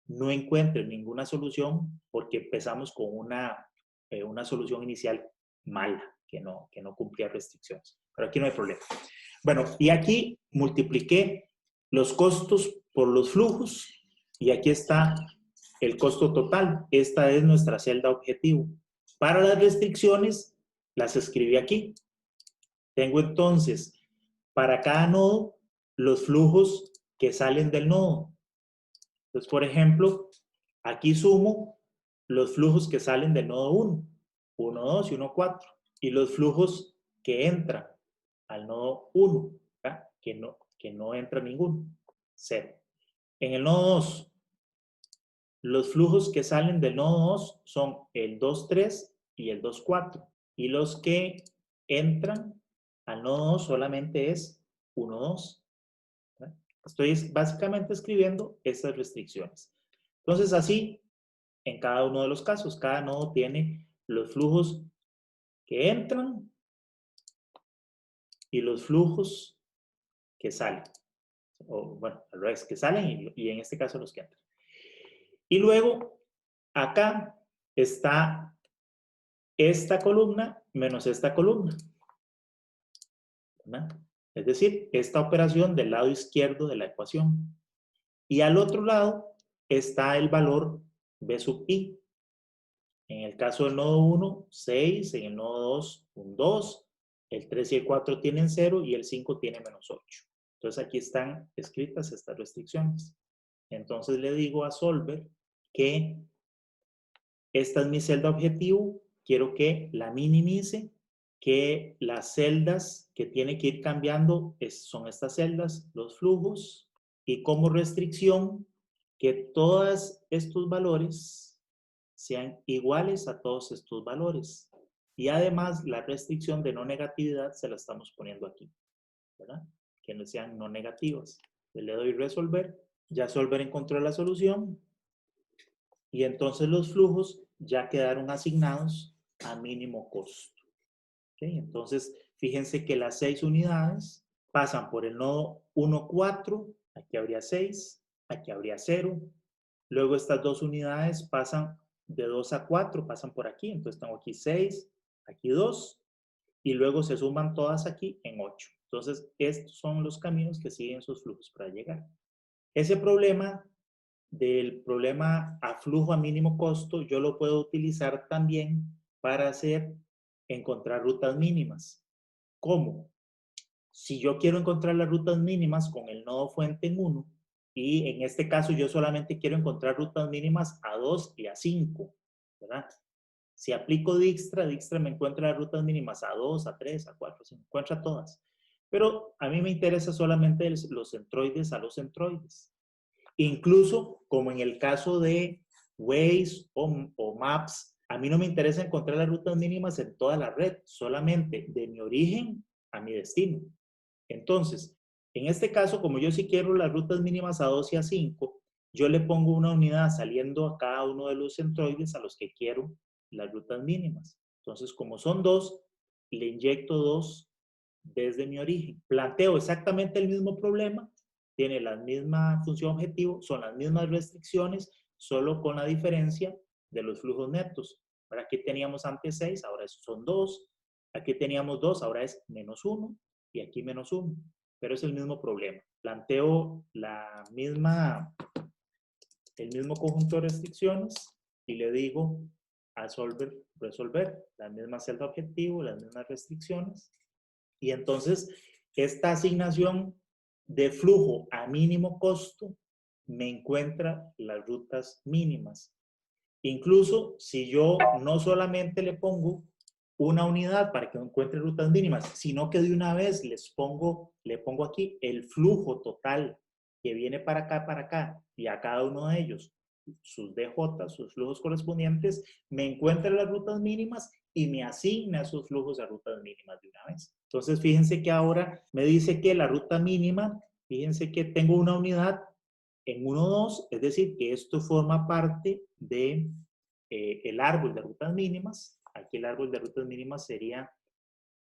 Speaker 1: no encuentre ninguna solución porque empezamos con una solución inicial mala, que no cumplía restricciones. Pero aquí no hay problema. Bueno, y aquí multipliqué los costos por los flujos y aquí está el costo total. Esta es nuestra celda objetivo. Para las restricciones las escribí aquí. Tengo entonces para cada nodo los flujos que salen del nodo. Entonces, por ejemplo, aquí sumo los flujos que salen del nodo 1, 1, 2 y 1, 4. Y los flujos que entran al nodo 1, ¿verdad? Que no entra ninguno, 0. En el nodo 2, los flujos que salen del nodo 2 son el 2, 3 y el 2, 4. Y los que entran al nodo 2 solamente es 1, 2. ¿Verdad? Estoy básicamente escribiendo estas restricciones. Entonces, así, en cada uno de los casos, cada nodo tiene los flujos que entran y los flujos que salen. O bueno, al revés, que salen y en este caso los que entran. Y luego, acá está esta columna menos esta columna. ¿Verdad? Es decir, esta operación del lado izquierdo de la ecuación. Y al otro lado está el valor B sub i. En el caso del nodo 1, 6. En el nodo 2, un 2. El 3 y el 4 tienen 0 y el 5 tiene menos 8. Entonces aquí están escritas estas restricciones. Entonces le digo a Solver que esta es mi celda objetivo, quiero que la minimice, que las celdas que tiene que ir cambiando son estas celdas, los flujos, y como restricción que todos estos valores sean iguales a todos estos valores. Y además la restricción de no negatividad se la estamos poniendo aquí, ¿verdad? Que no sean no negativas. Le doy resolver, ya Solver encontró la solución y entonces los flujos ya quedaron asignados a mínimo costo. ¿Okay? Entonces, fíjense que las 6 unidades pasan por el nodo 1, 4, aquí habría 6, aquí habría 0. Luego estas 2 unidades pasan de 2 a 4, pasan por aquí, entonces tengo aquí 6, aquí 2, y luego se suman todas aquí en 8. Entonces, estos son los caminos que siguen sus flujos para llegar. Ese problema del problema a flujo a mínimo costo, yo lo puedo utilizar también para encontrar rutas mínimas. ¿Cómo? Si yo quiero encontrar las rutas mínimas con el nodo fuente en 1, y en este caso yo solamente quiero encontrar rutas mínimas a 2 y a 5, ¿verdad? Si aplico Dijkstra, Dijkstra me encuentra las rutas mínimas a 2, a 3, a 4, se me encuentra todas. Pero a mí me interesa solamente los centroides a los centroides. Incluso como en el caso de Waze o Maps, a mí no me interesa encontrar las rutas mínimas en toda la red, solamente de mi origen a mi destino. Entonces, en este caso, como yo sí quiero las rutas mínimas a 2 y a 5, yo le pongo una unidad saliendo a cada uno de los centroides a los que quiero las rutas mínimas. Entonces, como son 2, le inyecto 2 desde mi origen. Planteo exactamente el mismo problema, tiene la misma función objetivo, son las mismas restricciones, solo con la diferencia de los flujos netos. Ahora aquí teníamos antes 6, ahora son 2. Aquí teníamos 2, ahora es -1 y aquí -1. Pero es el mismo problema. Planteo el mismo conjunto de restricciones y le digo a solver, resolver, la misma celda objetivo, las mismas restricciones. Y entonces esta asignación de flujo a mínimo costo me encuentra las rutas mínimas. Incluso si yo no solamente le pongo una unidad para que encuentre rutas mínimas, sino que de una vez le pongo aquí el flujo total que viene para acá, y a cada uno de ellos sus DJ, sus flujos correspondientes, me encuentra las rutas mínimas y me asigna esos flujos a rutas mínimas de una vez. Entonces, fíjense que ahora me dice que la ruta mínima, fíjense que tengo una unidad en 1, 2, es decir, que esto forma parte de el árbol de rutas mínimas. Aquí el árbol de rutas mínimas sería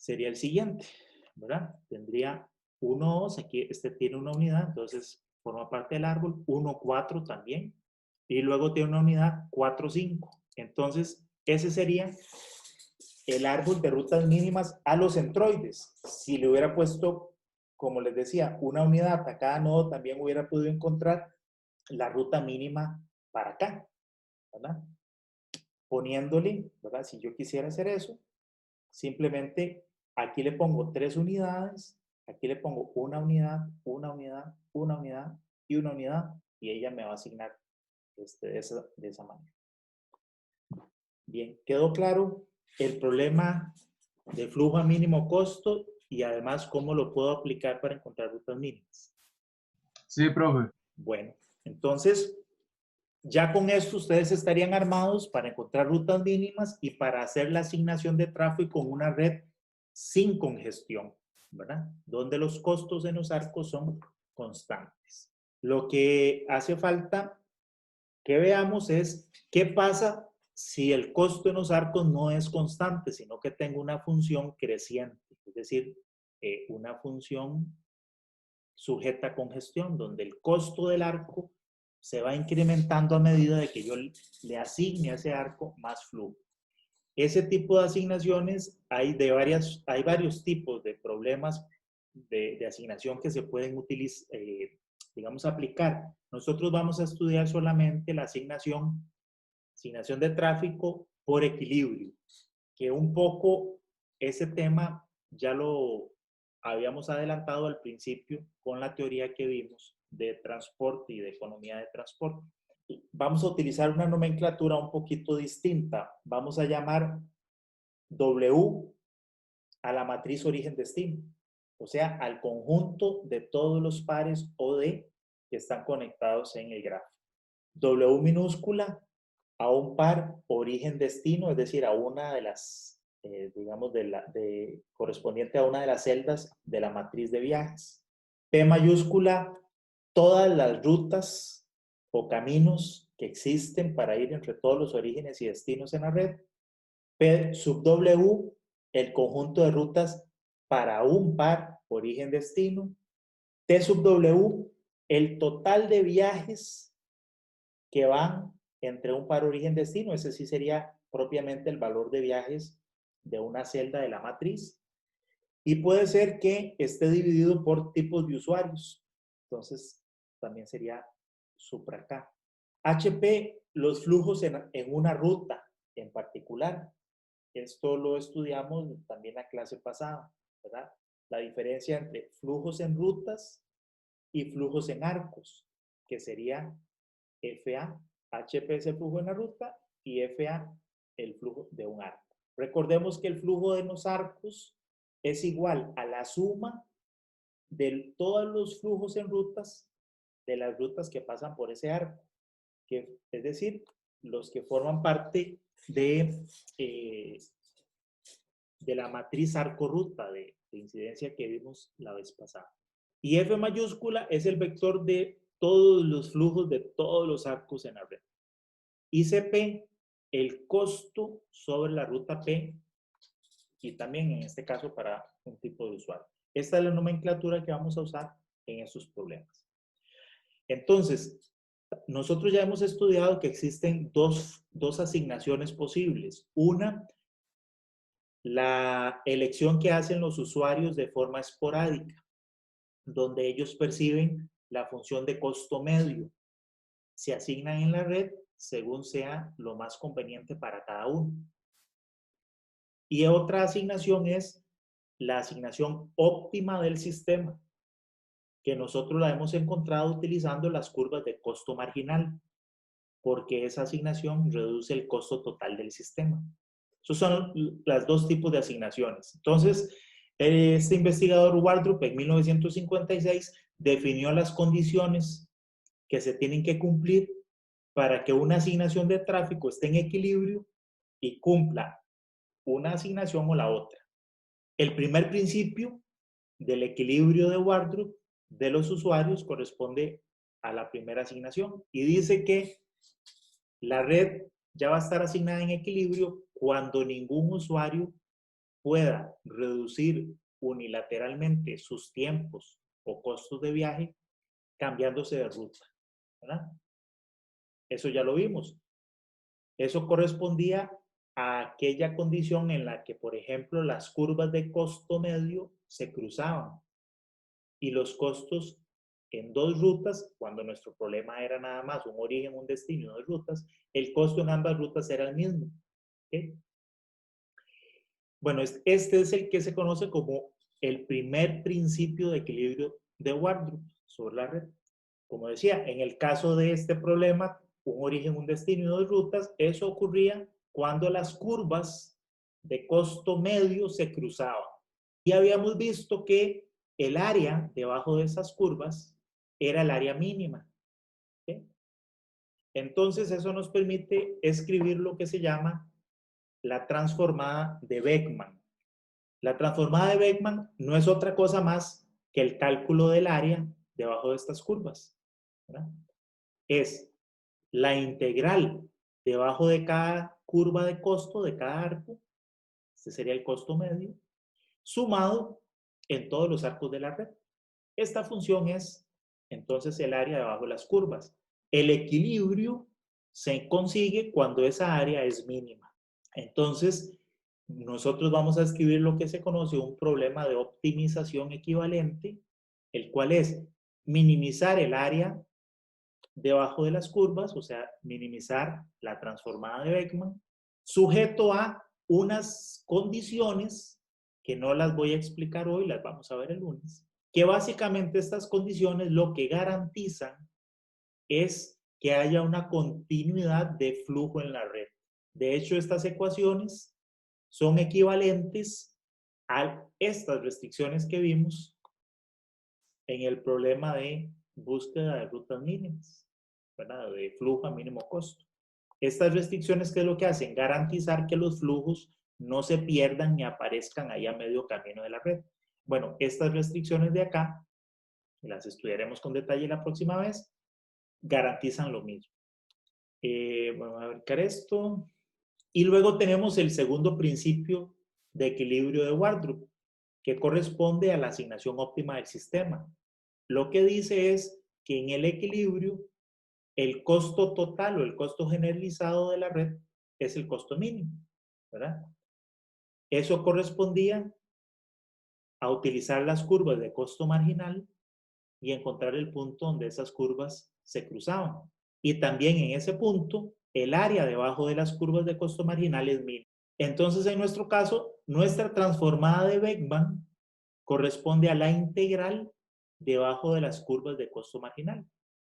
Speaker 1: el siguiente, ¿verdad? Tendría 1, 2, aquí este tiene una unidad, entonces forma parte del árbol, 1, 4 también, y luego tiene una unidad 4, 5. Entonces, ese sería el árbol de rutas mínimas a los centroides. Si le hubiera puesto, como les decía, una unidad a cada nodo, también hubiera podido encontrar la ruta mínima para acá, ¿verdad? Poniéndole, ¿verdad? Si yo quisiera hacer eso, simplemente aquí le pongo 3 unidades, aquí le pongo una unidad, una unidad, una unidad y una unidad, y ella me va a asignar de esa manera. Bien, ¿quedó claro el problema de flujo a mínimo costo y además cómo lo puedo aplicar para encontrar rutas mínimas?
Speaker 2: Sí, profe.
Speaker 1: Bueno, entonces ya con esto ustedes estarían armados para encontrar rutas mínimas y para hacer la asignación de tráfico en una red sin congestión, ¿verdad? Donde los costos en los arcos son constantes. Lo que hace falta que veamos es qué pasa si el costo en los arcos no es constante, sino que tengo una función creciente, es decir, una función sujeta a congestión, donde el costo del arco se va incrementando a medida de que yo le asigne a ese arco más flujo. Ese tipo de asignaciones hay varios tipos de problemas de asignación que se pueden utilizar, digamos, aplicar. Nosotros vamos a estudiar solamente la asignación de tráfico por equilibrio, que un poco ese tema ya lo habíamos adelantado al principio con la teoría que vimos de transporte y de economía de transporte. Vamos a utilizar una nomenclatura un poquito distinta. Vamos a llamar W a la matriz origen-destino, o sea, al conjunto de todos los pares OD que están conectados en el grafo. W minúscula a un par origen-destino, es decir, a una de las, digamos, correspondiente a una de las celdas de la matriz de viajes. P mayúscula, todas las rutas o caminos que existen para ir entre todos los orígenes y destinos en la red. P sub W, el conjunto de rutas para un par origen-destino. T sub W, el total de viajes que van entre un par origen-destino. Ese sí sería propiamente el valor de viajes de una celda de la matriz. Y puede ser que esté dividido por tipos de usuarios. Entonces, también sería supra K. HP, los flujos en una ruta en particular. Esto lo estudiamos también en la clase pasada, ¿verdad? La diferencia entre flujos en rutas y flujos en arcos, que sería FA. HP es el flujo en la ruta y FA el flujo de un arco. Recordemos que el flujo de los arcos es igual a la suma de todos los flujos en rutas, de las rutas que pasan por ese arco, es decir, los que forman parte de la matriz arco-ruta de incidencia que vimos la vez pasada. Y F mayúscula es el vector de todos los flujos de todos los arcos en la red. Y CP, el costo sobre la ruta P, y también en este caso para un tipo de usuario. Esta es la nomenclatura que vamos a usar en estos problemas. Entonces, nosotros ya hemos estudiado que existen dos asignaciones posibles. Una, la elección que hacen los usuarios de forma esporádica, donde ellos perciben la función de costo medio. Se asignan en la red según sea lo más conveniente para cada uno. Y otra asignación es la asignación óptima del sistema, que nosotros la hemos encontrado utilizando las curvas de costo marginal, porque esa asignación reduce el costo total del sistema. Esos son los dos tipos de asignaciones. Entonces, este investigador Wardrop en 1956 definió las condiciones que se tienen que cumplir para que una asignación de tráfico esté en equilibrio y cumpla una asignación o la otra. El primer principio del equilibrio de Wardrop de los usuarios corresponde a la primera asignación y dice que la red ya va a estar asignada en equilibrio cuando ningún usuario pueda reducir unilateralmente sus tiempos o costos de viaje cambiándose de ruta, ¿verdad? Eso ya lo vimos. Eso correspondía a aquella condición en la que, por ejemplo, las curvas de costo medio se cruzaban y los costos en dos rutas, cuando nuestro problema era nada más un origen, un destino y dos rutas, el costo en ambas rutas era el mismo. ¿Okay? Bueno, este es el que se conoce como el primer principio de equilibrio de Wardrop sobre la red. Como decía, en el caso de este problema, un origen, un destino y dos rutas, eso ocurría cuando las curvas de costo medio se cruzaban. Y habíamos visto que el área debajo de esas curvas era el área mínima. ¿Okay? Entonces, eso nos permite escribir lo que se llama la transformada de Beckman. La transformada de Beckman no es otra cosa más que el cálculo del área debajo de estas curvas, ¿verdad? Es la integral debajo de cada curva de costo de cada arco, este sería el costo medio, sumado en todos los arcos de la red. Esta función es entonces el área debajo de las curvas. El equilibrio se consigue cuando esa área es mínima. Entonces, nosotros vamos a escribir lo que se conoce un problema de optimización equivalente, el cual es minimizar el área debajo de las curvas, o sea, minimizar la transformada de Beckman, sujeto a unas condiciones que no las voy a explicar hoy, las vamos a ver el lunes, que básicamente estas condiciones lo que garantizan es que haya una continuidad de flujo en la red. De hecho, estas ecuaciones son equivalentes a estas restricciones que vimos en el problema de búsqueda de rutas mínimas, ¿verdad? De flujo a mínimo costo. Estas restricciones, ¿qué es lo que hacen? Garantizar que los flujos no se pierdan ni aparezcan ahí a medio camino de la red. Bueno, estas restricciones de acá, las estudiaremos con detalle la próxima vez, garantizan lo mismo. Vamos a ver esto. Y luego tenemos el segundo principio de equilibrio de Wardrop, que corresponde a la asignación óptima del sistema. Lo que dice es que en el equilibrio, el costo total o el costo generalizado de la red es el costo mínimo, ¿verdad? Eso correspondía a utilizar las curvas de costo marginal y encontrar el punto donde esas curvas se cruzaban. Y también en ese punto, el área debajo de las curvas de costo marginal es mínima. Entonces, en nuestro caso, nuestra transformada de Beckman corresponde a la integral debajo de las curvas de costo marginal.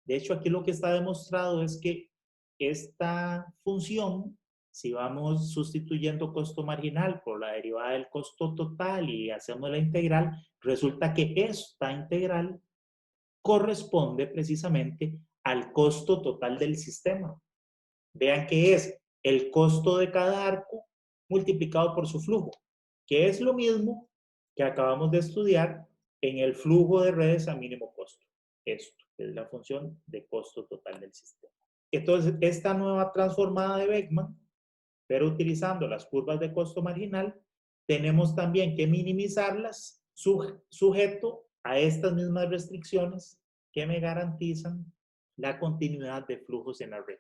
Speaker 1: De hecho, aquí lo que está demostrado es que esta función Si vamos sustituyendo costo marginal por la derivada del costo total y hacemos la integral, resulta que esta integral corresponde precisamente al costo total del sistema. Vean que es el costo de cada arco multiplicado por su flujo, que es lo mismo que acabamos de estudiar en el flujo de redes a mínimo costo. Esto es la función de costo total del sistema. Entonces, esta nueva transformada de Beckman, pero utilizando las curvas de costo marginal, tenemos también que minimizarlas sujeto a estas mismas restricciones que me garantizan la continuidad de flujos en la red.